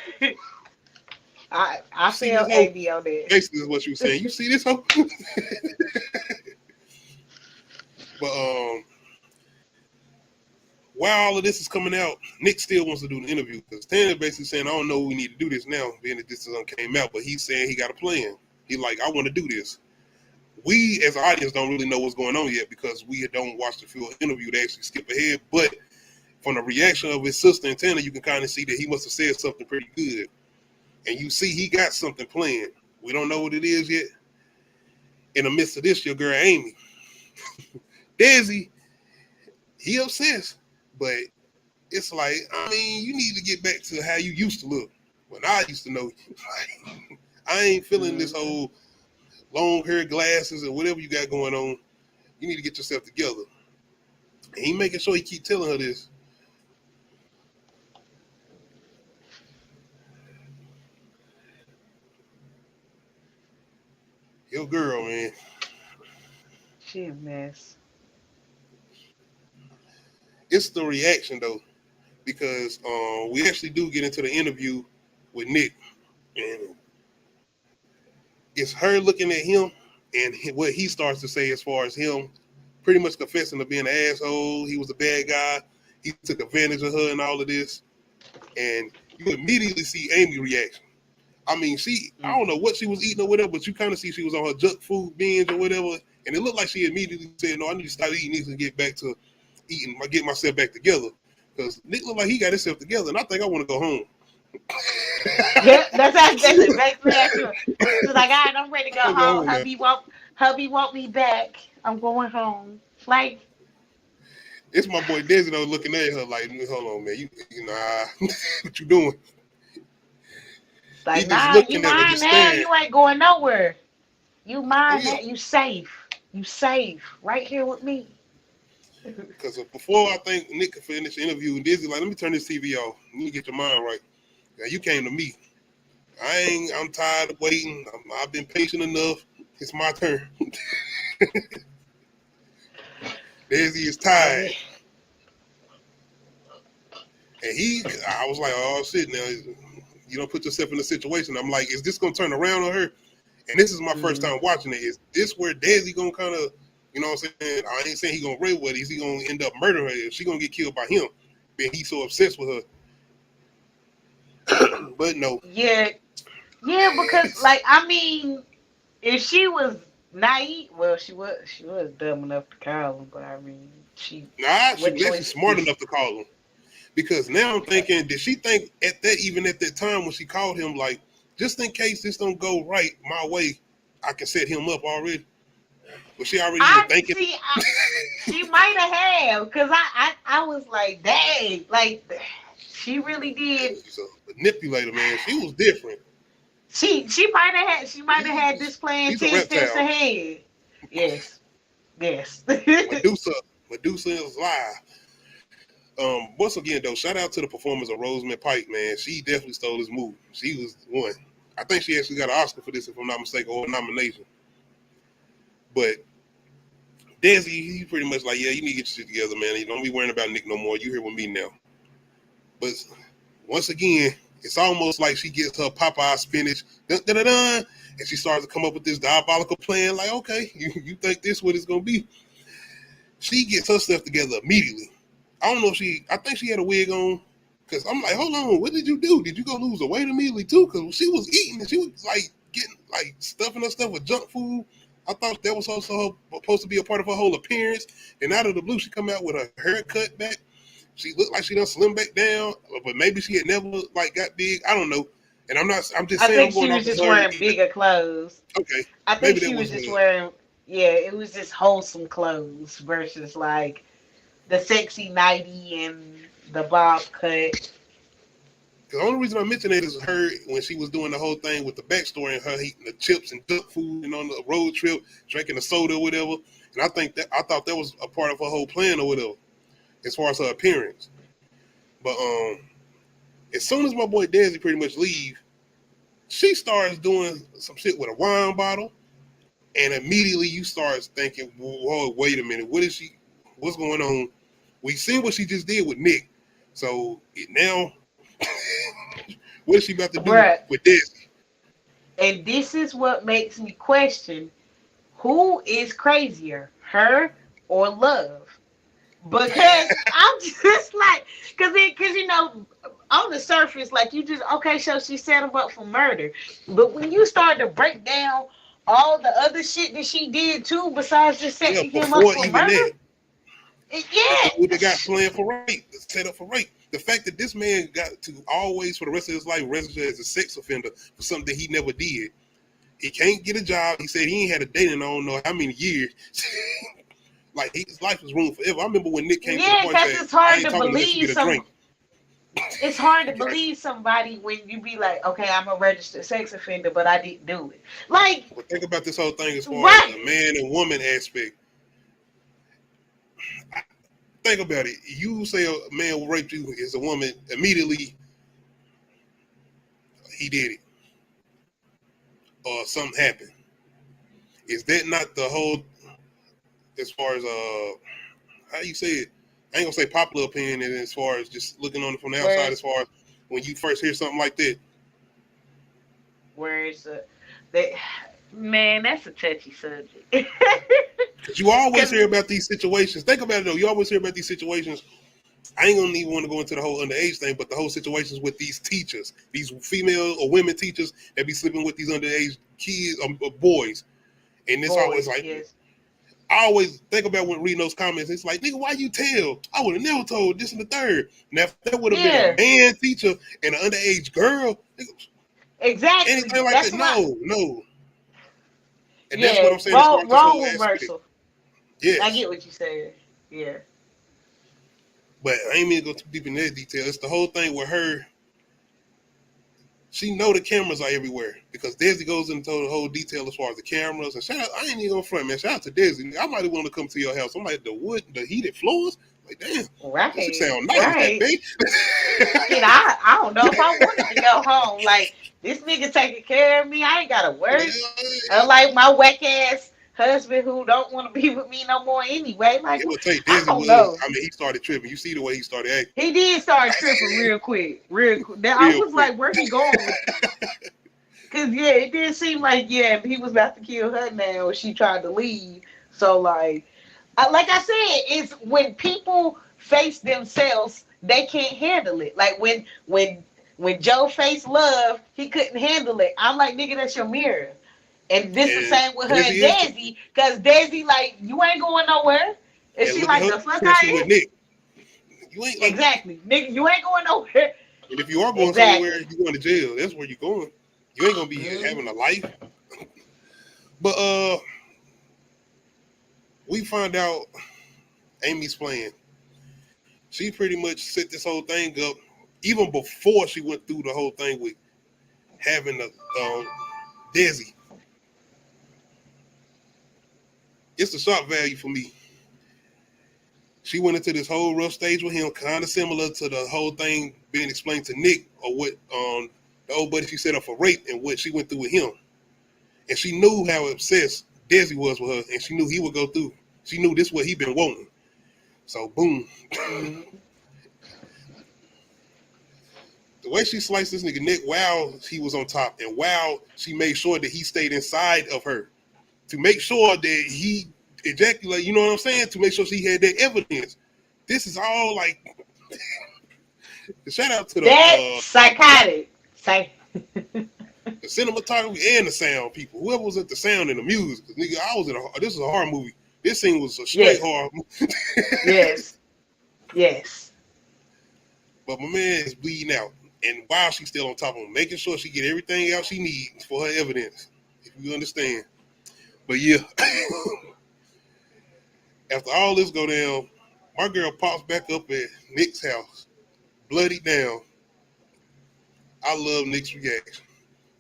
Speaker 8: Like, I feel AB on that.
Speaker 7: Basically, is what you were saying. You see this hoe? But while all of this is coming out, Nick still wants to do the interview because Tanner basically saying, I don't know, we need to do this now, being that this came out, but he's saying he got a plan. He's like, I want to do this. We, as an audience, don't really know what's going on yet because we don't watch the full interview. They actually skip ahead. But from the reaction of his sister and Tanner, you can kind of see that he must have said something pretty good. And you see he got something planned. We don't know what it is yet. In the midst of this, your girl Amy. Desi, he obsessed. But it's like, I mean, you need to get back to how you used to look. When I used to know you. I ain't feeling this whole long hair, glasses, or whatever you got going on. You need to get yourself together. And he making sure he keep telling her this. Your girl, man.
Speaker 8: She a mess.
Speaker 7: It's the reaction, though, because we actually do get into the interview with Nick. And it's her looking at him and what he starts to say as far as him pretty much confessing to being an asshole. He was a bad guy. He took advantage of her and all of this. And you immediately see Amy's reaction. I mean, I don't know what she was eating or whatever, but you kind of see she was on her junk food binge or whatever. And it looked like she immediately said, no, I need to stop eating this and get back to eating, get myself back together. Because Nick looked like he got himself together, and I think I want to go home.
Speaker 8: Yeah, that's it. Basically, she's like, all right, I'm ready to go home. Hubby want me back. I'm going home. Like,
Speaker 7: it's my boy Desi though looking at her like, hold on, man, you know, what you doing?
Speaker 8: Like, nah, you mine now. You ain't going nowhere. You mine now. You safe. You safe right here with me.
Speaker 7: Because before I think Nick could finish the interview, Desi like, let me turn this TV off. You need to get your mind right. Now, you came to me. I'm tired of waiting. I've been patient enough. It's my turn. Desi is tired. And I was like, oh, shit, now, you don't put yourself in a situation. I'm like, is this going to turn around on her? And this is my first time watching it. Is this where Desi going to kind of, you know what I'm saying? I ain't saying he going to rape with her. Is he going to end up murdering her? Is she going to get killed by him? Being he's so obsessed with her. But no.
Speaker 8: Yeah, because, like, I mean, if she was naive, well, she was dumb enough to call him, but I mean, she's
Speaker 7: smart enough to call him. Because now I'm thinking, did she think at that time when she called him, like, just in case this don't go right my way, I can set him up already? Was she already thinking?
Speaker 8: She might have, because I was like, dang, like she really did.
Speaker 7: She's a manipulator, man. She was different.
Speaker 8: She might have had this plan
Speaker 7: She's a
Speaker 8: 10 steps
Speaker 7: reptile.
Speaker 8: ahead. Yes. Yes.
Speaker 7: Medusa is live. Once again though, shout out to the performance of Rosamund Pike, man. She definitely stole this movie. She was one. I think she actually got an Oscar for this, if I'm not mistaken, or a nomination. But Desi, he pretty much like, yeah, you need to get your shit together, man. You don't be worrying about Nick no more. You here with me now. But once again, it's almost like she gets her Popeye spinach, and she starts to come up with this diabolical plan. Like, okay, you think this what it's gonna be? She gets her stuff together immediately. I don't know if I think she had a wig on, because I'm like, hold on, what did you do? Did you go lose the weight immediately too? Because she was eating and she was like getting like stuffing her stuff with junk food. I thought that was also supposed to be a part of her whole appearance. And out of the blue, she come out with her haircut back. She looked like she done slim back down, but maybe she had never like got big. I don't know. And I'm just saying.
Speaker 8: I think she was just wearing bigger clothes.
Speaker 7: Okay.
Speaker 8: I think she was just wearing, it was just wholesome clothes versus like the sexy nightie and the bob cut.
Speaker 7: The only reason I mention it is her when she was doing the whole thing with the backstory and her eating the chips and junk food and on the road trip, drinking the soda or whatever. And I thought that was a part of her whole plan or whatever, as far as her appearance. But as soon as my boy Desi pretty much leave, she starts doing some shit with a wine bottle, and immediately you start thinking, whoa, wait a minute, what's going on? We seen what she just did with Nick. So now what is she about to do with Desi?
Speaker 8: And this is what makes me question, who is crazier, her or Love? Because I'm just like, because you know, on the surface, like you just, okay, so she set him up for murder. But when you start to break down all the other shit that she did too, besides just setting him up for murder,
Speaker 7: they got planned for rape, set up for rape. The fact that this man got to always, for the rest of his life, register as a sex offender for something that he never did. He can't get a job. He said he ain't had a date in I don't know how many years. Like his life was ruined forever. I remember when Nick came to the point that
Speaker 8: it's hard
Speaker 7: I ain't
Speaker 8: to
Speaker 7: talking unless you
Speaker 8: believe
Speaker 7: get a drink.
Speaker 8: It's hard to believe somebody when you be like, okay, I'm a registered sex offender, but I didn't do it. Like,
Speaker 7: but think about this whole thing as far as the man and woman aspect. Think about it. You say a man will rape you as a woman, immediately he did it. Or something happened. Is that not the whole, as far as how you say it? I ain't gonna say popular opinion, and as far as just looking on it from the outside, as far as when you first hear something like that.
Speaker 8: Where's man, that's a touchy subject.
Speaker 7: Because you always hear about these situations. Think about it though. You always hear about these situations. I ain't gonna even want to go into the whole underage thing, but the whole situations with these teachers, these female or women teachers that be sleeping with these underage kids or boys, and it's always like. Yes. I always think about when reading those comments. It's like, nigga, why you tell? I would have never told this and the third. Now, if that would have been a man teacher and an underage girl,
Speaker 8: exactly,
Speaker 7: anything like that, no. And that's what I'm saying.
Speaker 8: Role reversal.
Speaker 7: Yeah,
Speaker 8: I get what you said. Yeah,
Speaker 7: but I ain't mean to go too deep in that detail. It's the whole thing with her. She know the cameras are everywhere because Desi goes into the whole detail as far as the cameras. And shout out, I ain't even gonna front, man. Shout out to Desi. I might want to come to your house. I'm like, the heated floors. Like, damn,
Speaker 8: right?
Speaker 7: This sound nice, right?
Speaker 8: Shit, I don't know if I wanted to go home. Like this nigga taking care of me. I ain't gotta worry. Unlike my whack ass husband who don't want to be with me no more anyway. Like,
Speaker 7: it would take Desi. I mean, he started tripping. You see the way he started acting.
Speaker 8: He did start tripping real quick. I was like, where he going? Because it did seem like he was about to kill her now. She tried to leave. So like I said, it's when people face themselves, they can't handle it. Like when Joe faced Love, he couldn't handle it. I'm like, nigga, that's your mirror. And this is the same with her and Desi, because Desi, like, you ain't going nowhere. And she like, the fuck I am.
Speaker 7: You ain't
Speaker 8: exactly. Nigga, you ain't going nowhere.
Speaker 7: And if you are going somewhere, you're going to jail. That's where you're going. You ain't going to be having a life. But we find out Amy's plan. She pretty much set this whole thing up even before she went through the whole thing with having a Desi. It's the shock value for me. She went into this whole rough stage with him, kind of similar to the whole thing being explained to Nick, or what the old buddy she set up for rape and what she went through with him. And she knew how obsessed Desi was with her, and she knew he would go through. She knew this is what he been wanting. So boom. The way she sliced this nigga neck while he was on top, and while she made sure that he stayed inside of her to make sure that he ejaculated, you know what I'm saying? To make sure she had that evidence. This is all like shout out to the
Speaker 8: psychotic.
Speaker 7: The cinematography and the sound people. Whoever was at the sound and the music. Nigga, this is a horror movie. This scene was a straight horror movie.
Speaker 8: Yes.
Speaker 7: But my man is bleeding out. And while she's still on top of him, making sure she get everything else she needs for her evidence. If you understand. But yeah. After all this go down, my girl pops back up at Nick's house. Bloody down. I love Nick's reaction.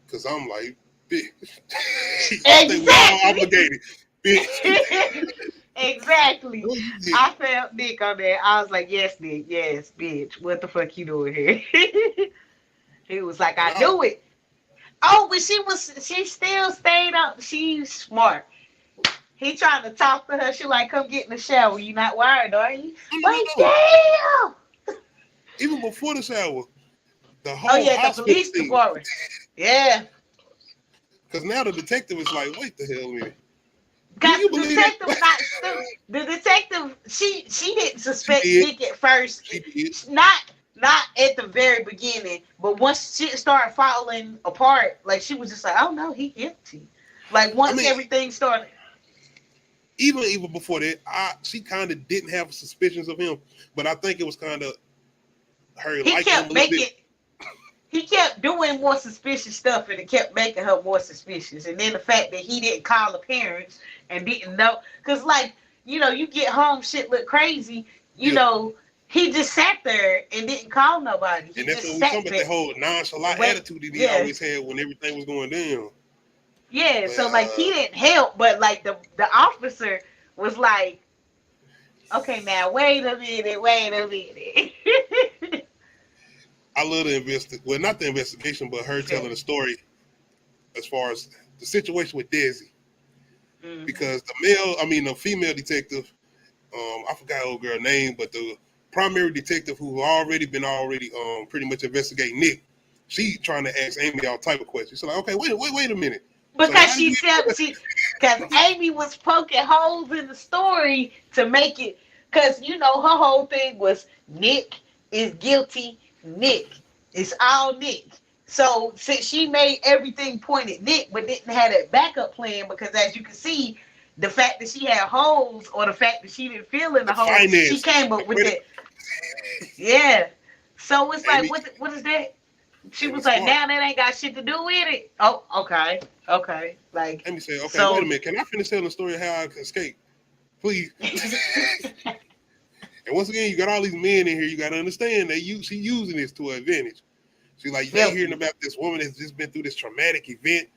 Speaker 7: Because I'm like, bitch. I think we're all obligated. Bitch.
Speaker 8: Exactly. I felt Nick on that. I was like, yes, Nick. Yes, bitch. What the fuck you doing here? He was like, I knew it. Oh, but she still stayed up. She's smart. He trying to talk to her. She like, come get in the shower. You not wired, are you? Like, damn.
Speaker 7: Even before the shower. The whole
Speaker 8: the police department. Yeah.
Speaker 7: Because now the detective is like, wait the hell a minute.
Speaker 8: Because the detective not stupid. The detective, she didn't suspect Nick at first. Not at the very beginning, but once shit started falling apart, like she was just like, oh no, he empty. Like once everything started.
Speaker 7: Even before that, she kind of didn't have suspicions of him, but I think it was kind of her liking him a little bit.
Speaker 8: He kept doing more suspicious stuff, and it kept making her more suspicious. And then the fact that he didn't call the parents and didn't know, because like, you know, you get home, shit look crazy, you know, he just sat there and didn't call nobody.
Speaker 7: And that's when we come about that whole nonchalant attitude that he always had when everything was going down.
Speaker 8: Yeah, so like he didn't help, but like the officer was like, okay, now wait a minute.
Speaker 7: I love not the investigation, but her telling the story as far as the situation with Desi. Mm-hmm. Because the female detective, I forgot old girl's name, but the primary detective who already pretty much investigating Nick, she trying to ask Amy all type of questions. So like, okay, wait a minute.
Speaker 8: Because because Amy was poking holes in the story to make it, because you know her whole thing was Nick is guilty. Nick. It's all Nick. So since she made everything point at Nick, but didn't have that backup plan, because as you can see, the fact that she had holes, or the fact that she didn't fill in the holes, she came up with it. Yeah. So it's like, what is that? She was like, now that ain't got shit to do with it. Oh, okay. Like,
Speaker 7: let me say, okay, wait a minute. Can I finish telling the story of how I escaped? Please. And once again, you got all these men in here. You got to understand that she using this to her advantage. She's like, you're hearing about this woman that's just been through this traumatic event,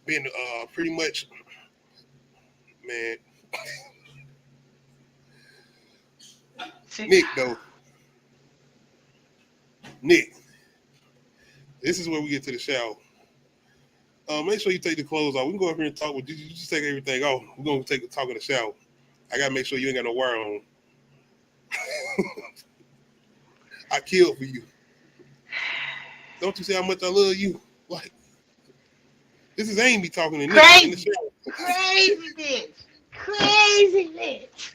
Speaker 7: been pretty much, man. Nick, this is where we get to the shower. Make sure you take the clothes off. We can go up here and talk with you. You just take everything off. We're going to talk in the shower. I got to make sure you ain't got no wire on. I killed for you. Don't you see how much I love you? Like, this is Amy talking to Nick in the show.
Speaker 8: Crazy bitch.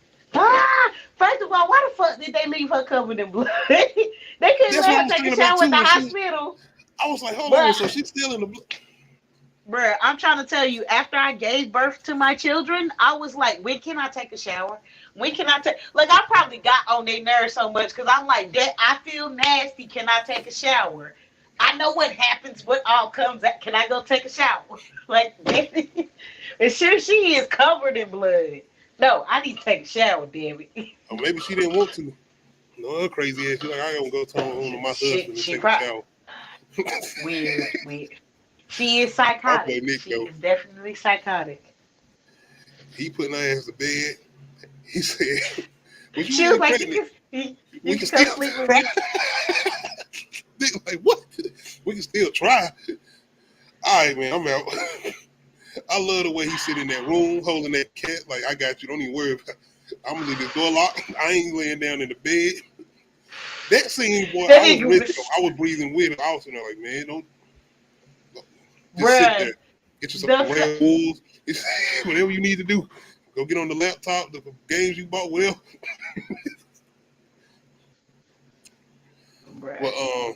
Speaker 8: First of all, why the fuck did they leave her covered in blood? They couldn't let her take a shower in the hospital.
Speaker 7: I was like, hold on, so she's still in the blood.
Speaker 8: Bruh, I'm trying to tell you, after I gave birth to my children, I was like, when can I take a shower? When can I take? Like, I probably got on their nerves so much because I'm like, that I feel nasty. Can I take a shower? I know what happens, what all comes out. Can I go take a shower? Like, and sure she is covered in blood. No, I need to take a shower, damn it.
Speaker 7: Or maybe she didn't want to. No, her crazy ass. She's like, I gotta go talk home to my husband and
Speaker 8: She
Speaker 7: take a shower.
Speaker 8: weird. She is
Speaker 7: My boy
Speaker 8: psychotic.
Speaker 7: Nick
Speaker 8: She
Speaker 7: though,
Speaker 8: is definitely psychotic.
Speaker 7: he putting her ass to bed. He said, "When you
Speaker 8: She
Speaker 7: really
Speaker 8: was like,
Speaker 7: pregnant,
Speaker 8: you
Speaker 7: we
Speaker 8: can
Speaker 7: can
Speaker 8: come
Speaker 7: still
Speaker 8: sleep with
Speaker 7: try."
Speaker 8: me.
Speaker 7: Nigga, like what? We can still try. All right, man, I'm out. I love the way he sit in that room holding that cat. Like, I got you. Don't even worry about it. I'm gonna leave this door locked. I ain't laying down in the bed. That scene, boy,
Speaker 8: That
Speaker 7: I was
Speaker 8: nigga
Speaker 7: with
Speaker 8: was-
Speaker 7: him. I was breathing with him. I was sitting there like, man, don't just sit
Speaker 8: Bruh,
Speaker 7: there. Get you some
Speaker 8: the
Speaker 7: Red Bulls. Whatever you need to do. Go get on the laptop, the games you bought, whatever.
Speaker 8: bruh.
Speaker 7: Well,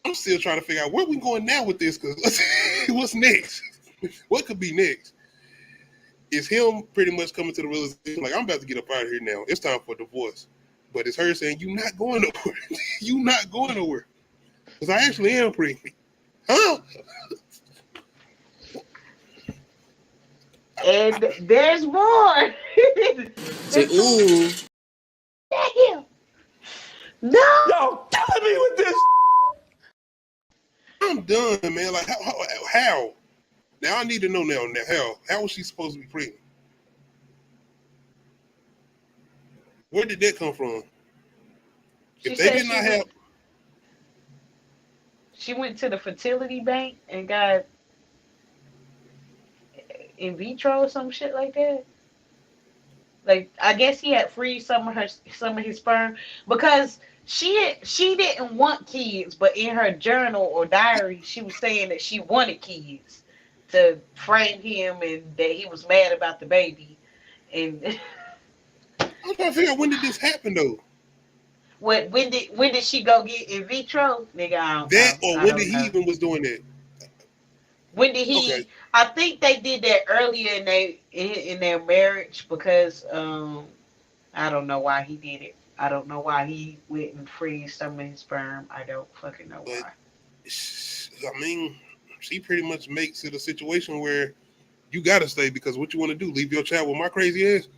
Speaker 7: I'm still trying to figure out where we going now with this, because what's next? What could be next? Is him pretty much coming to the realization, like, I'm about to get up out of here now. It's time for divorce. But it's her saying, you not going nowhere. You not going nowhere. Because I actually am pregnant. Huh?
Speaker 8: And there's more.
Speaker 5: Say, ooh.
Speaker 8: Damn. No.
Speaker 5: Y'all killing me with this.
Speaker 7: I'm done, man. Like, how? Now, I need to know now how was she supposed to be pregnant? Where did that come from?
Speaker 8: She
Speaker 7: If they
Speaker 8: said
Speaker 7: did not have...
Speaker 8: She went to the fertility bank and got in vitro or some shit like that. Like, I guess he had freed some of his sperm because she didn't want kids, but in her journal or diary, she was saying that she wanted kids to frame him and that he was mad about the baby. And
Speaker 7: I'm trying to figure out, when did this happen though?
Speaker 8: when did she go get in vitro? Nigga, I don't
Speaker 7: That
Speaker 8: know.
Speaker 7: or
Speaker 8: I
Speaker 7: when
Speaker 8: don't
Speaker 7: did he
Speaker 8: know.
Speaker 7: even was doing that?
Speaker 8: When did he?
Speaker 7: Okay.
Speaker 8: I think they did that earlier in their marriage because I don't know why he did it. I don't know why he went and freed some of his sperm. I don't fucking know why.
Speaker 7: I mean, she pretty much makes it a situation where you gotta stay, because what you want to do? Leave your child with my crazy ass?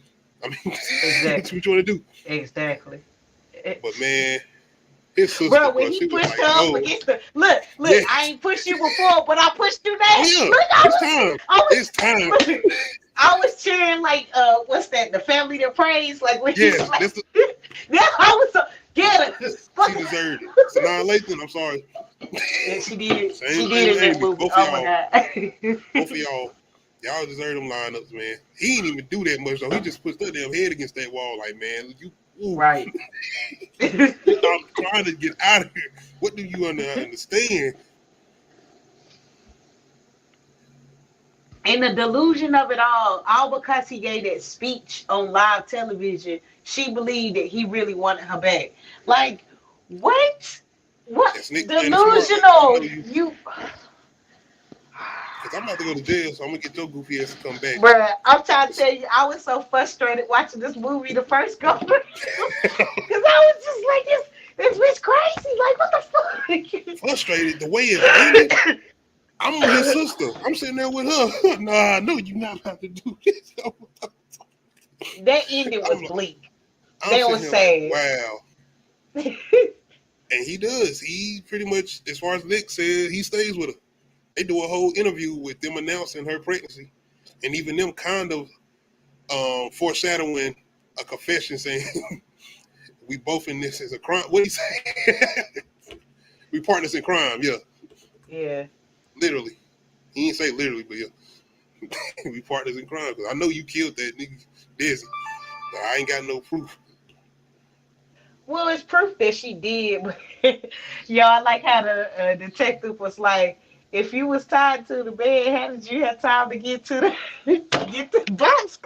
Speaker 7: I mean,
Speaker 8: Exactly.
Speaker 7: that's what you want to do.
Speaker 8: Exactly.
Speaker 7: But man, his sister,
Speaker 8: Bro, when
Speaker 7: bro,
Speaker 8: he
Speaker 7: she was
Speaker 8: pushed
Speaker 7: like,
Speaker 8: her up
Speaker 7: no.
Speaker 8: against the look,
Speaker 7: Yes.
Speaker 8: I ain't pushed you before, but I pushed you now.
Speaker 7: Oh yeah,
Speaker 8: Look,
Speaker 7: it's time.
Speaker 8: I was cheering like what's that? The family that prays, like when
Speaker 7: Yes,
Speaker 8: he's like,
Speaker 7: that's
Speaker 8: yeah, I was so get her.
Speaker 7: she deserved it. Sanaa Lathan, I'm sorry.
Speaker 8: And she did.
Speaker 7: Same
Speaker 8: She did in that
Speaker 7: lady,
Speaker 8: movie.
Speaker 7: both
Speaker 8: Oh
Speaker 7: of
Speaker 8: my
Speaker 7: y'all.
Speaker 8: god.
Speaker 7: Both of y'all deserve them lineups, man. He didn't even do that much though. He just pushed her damn head against that wall, like, man, you. Ooh.
Speaker 8: Right.
Speaker 7: I'm trying to get out of here. What do you understand?
Speaker 8: And the delusion of it all because he gave that speech on live television, she believed that he really wanted her back. Like, what? What?
Speaker 7: That's Nick
Speaker 8: Delusional. You.
Speaker 7: Because I'm about to go to jail, so I'm going to get your goofy ass to come back.
Speaker 8: Bruh, I'm trying to tell you, I was so frustrated watching this movie the first couple because I was just like, this bitch crazy. Like, what the fuck?
Speaker 7: Frustrated the way it's ended. I'm with his sister. I'm sitting there with her. Nah, no, you're not about to do this.
Speaker 8: That ending was bleak.
Speaker 7: I'm
Speaker 8: They was
Speaker 7: sitting here
Speaker 8: sad.
Speaker 7: like, wow. And he does. He pretty much, as far as Nick said, he stays with her. They do a whole interview with them announcing her pregnancy, and even them kind of foreshadowing a confession saying, we both in this as a crime. What he say? We partners in crime, yeah.
Speaker 8: Yeah.
Speaker 7: Literally. He didn't say literally, but yeah. We partners in crime. Because I know you killed that nigga, Desi. But I ain't got no proof.
Speaker 8: Well, it's proof that she did. But y'all, like how the detective was like, if you was tied to the bed, how did you have time to get to the box?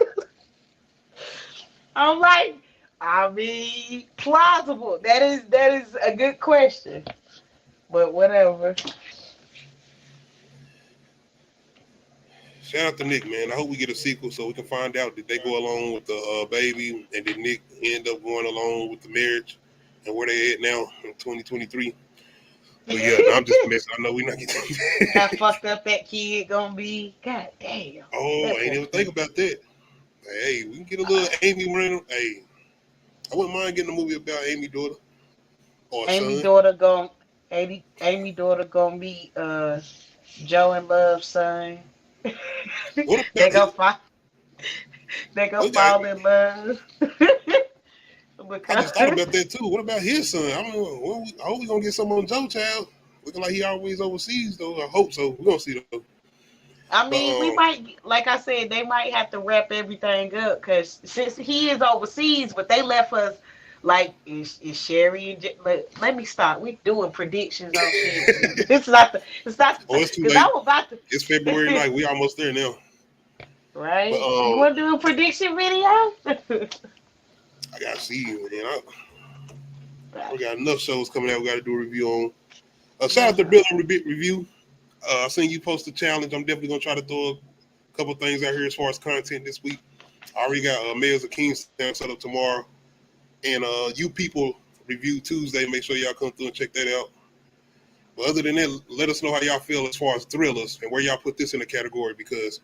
Speaker 8: I'm like, I mean, plausible. That is a good question. But whatever.
Speaker 7: Shout out to Nick, man. I hope we get a sequel so we can find out, did they go along with the baby, and did Nick end up going along with the marriage, and where they at now in 2023. But yeah, no, I'm just messing. I know we're not getting
Speaker 8: How fucked up that kid gonna be. God damn.
Speaker 7: Oh, I ain't even think about that. Hey, we can get a little Amy running. Hey, I wouldn't mind getting a movie about Amy daughter or
Speaker 8: Amy
Speaker 7: son.
Speaker 8: daughter gonna be Joe and Love's son.
Speaker 7: What
Speaker 8: they
Speaker 7: about
Speaker 8: gonna fall. They gonna
Speaker 7: Okay.
Speaker 8: fall in love.
Speaker 7: I just thought
Speaker 8: because
Speaker 7: about that too. What about his son? I don't know. I hope we gonna get some on Joe Child. Looking like he always overseas though. I hope so. We're gonna see though.
Speaker 8: I
Speaker 7: But
Speaker 8: mean, we might, like I said, they might have to wrap everything up because since he is overseas, but they left us like is Sherry and let me stop. We doing predictions on shit. It's not
Speaker 7: oh, it's too
Speaker 8: because I
Speaker 7: late.
Speaker 8: was about to.
Speaker 7: It's February night. We almost there now.
Speaker 8: Right?
Speaker 7: But
Speaker 8: You want to do a prediction video?
Speaker 7: I gotta see you, man. We got enough shows coming out. We got to do a review on. Shout out to Bill Review. I seen you post a challenge. I'm definitely gonna try to throw a couple things out here as far as content this week. I already got Mayors of Kingstown set up tomorrow, and You People review Tuesday. Make sure y'all come through and check that out. But other than that, let us know how y'all feel as far as thrillers and where y'all put this in the category, because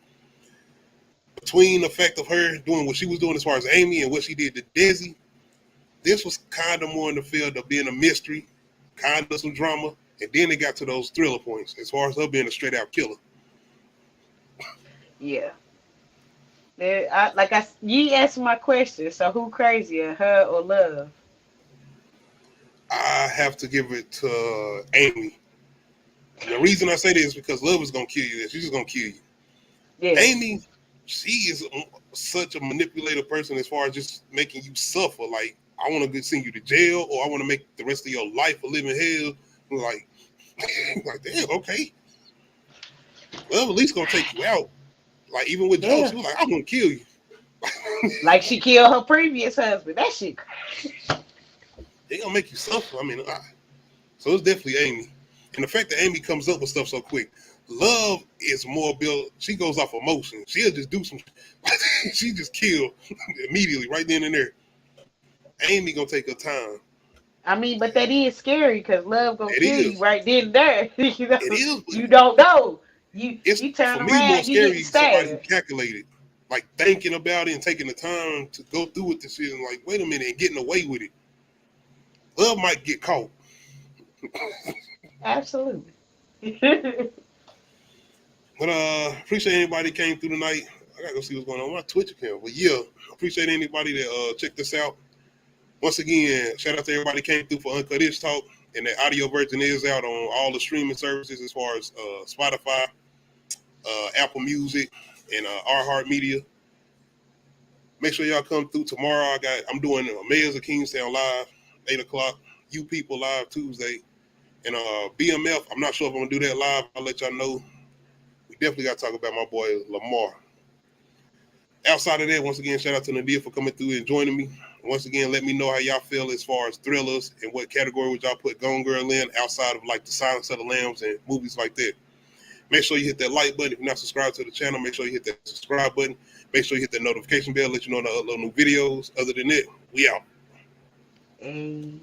Speaker 7: between the fact of her doing what she was doing as far as Amy and what she did to Desi, this was kind of more in the field of being a mystery, kind of some drama, and then it got to those thriller points as far as her being a straight out killer.
Speaker 8: Yeah. You asked my question. So who crazier, her or Love?
Speaker 7: I have to give it to Amy. And the reason I say this is because Love is gonna kill you. She's just gonna kill you.
Speaker 8: Yeah.
Speaker 7: Amy, she is such a manipulative person as far as just making you suffer. Like, I want to send you to jail, or I want to make the rest of your life a living hell. Like damn, okay. Well, at least gonna take you out. Like, even with Joe, she was like, I'm gonna kill you.
Speaker 8: Like she killed her previous husband. That shit crazy.
Speaker 7: They gonna make you suffer. I mean, so it's definitely Amy. And the fact that Amy comes up with stuff so quick. Love is more built. She goes off emotion. She'll just do some. She just kill immediately, right then and there. Amy gonna take her time.
Speaker 8: I mean, but that is scary because Love gonna
Speaker 7: It
Speaker 8: kill
Speaker 7: is.
Speaker 8: you right then and there. You know,
Speaker 7: It is.
Speaker 8: you don't know. You turn
Speaker 7: for me,
Speaker 8: around,
Speaker 7: more
Speaker 8: you
Speaker 7: scary
Speaker 8: get
Speaker 7: somebody who
Speaker 8: stabbed.
Speaker 7: calculated, like thinking about it and taking the time to go through with this shit and like, wait a minute, and getting away with it. Love might get caught.
Speaker 8: Absolutely.
Speaker 7: But appreciate anybody that came through tonight. I gotta go see what's going on my Twitch account. But yeah, appreciate anybody that checked this out. Once again, shout out to everybody that came through for Uncut Ish Talk. And the audio version is out on all the streaming services as far as Spotify, Apple Music, and iHeartMedia. Make sure y'all come through tomorrow. I'm doing Mayors of Kingstown live, 8 o'clock. You People live Tuesday. And BMF, I'm not sure if I'm gonna do that live. I'll let y'all know. We definitely got to talk about my boy Lamar. Outside of that, once again, shout out to Nadia for coming through and joining me. Once again, let me know how y'all feel as far as thrillers and what category would y'all put Gone Girl in outside of like The Silence of the Lambs and movies like that. Make sure you hit that like button. If you're not subscribed to the channel, make sure you hit that subscribe button. Make sure you hit that notification bell, let you know when I upload new videos. Other than that, we out.
Speaker 8: Hey.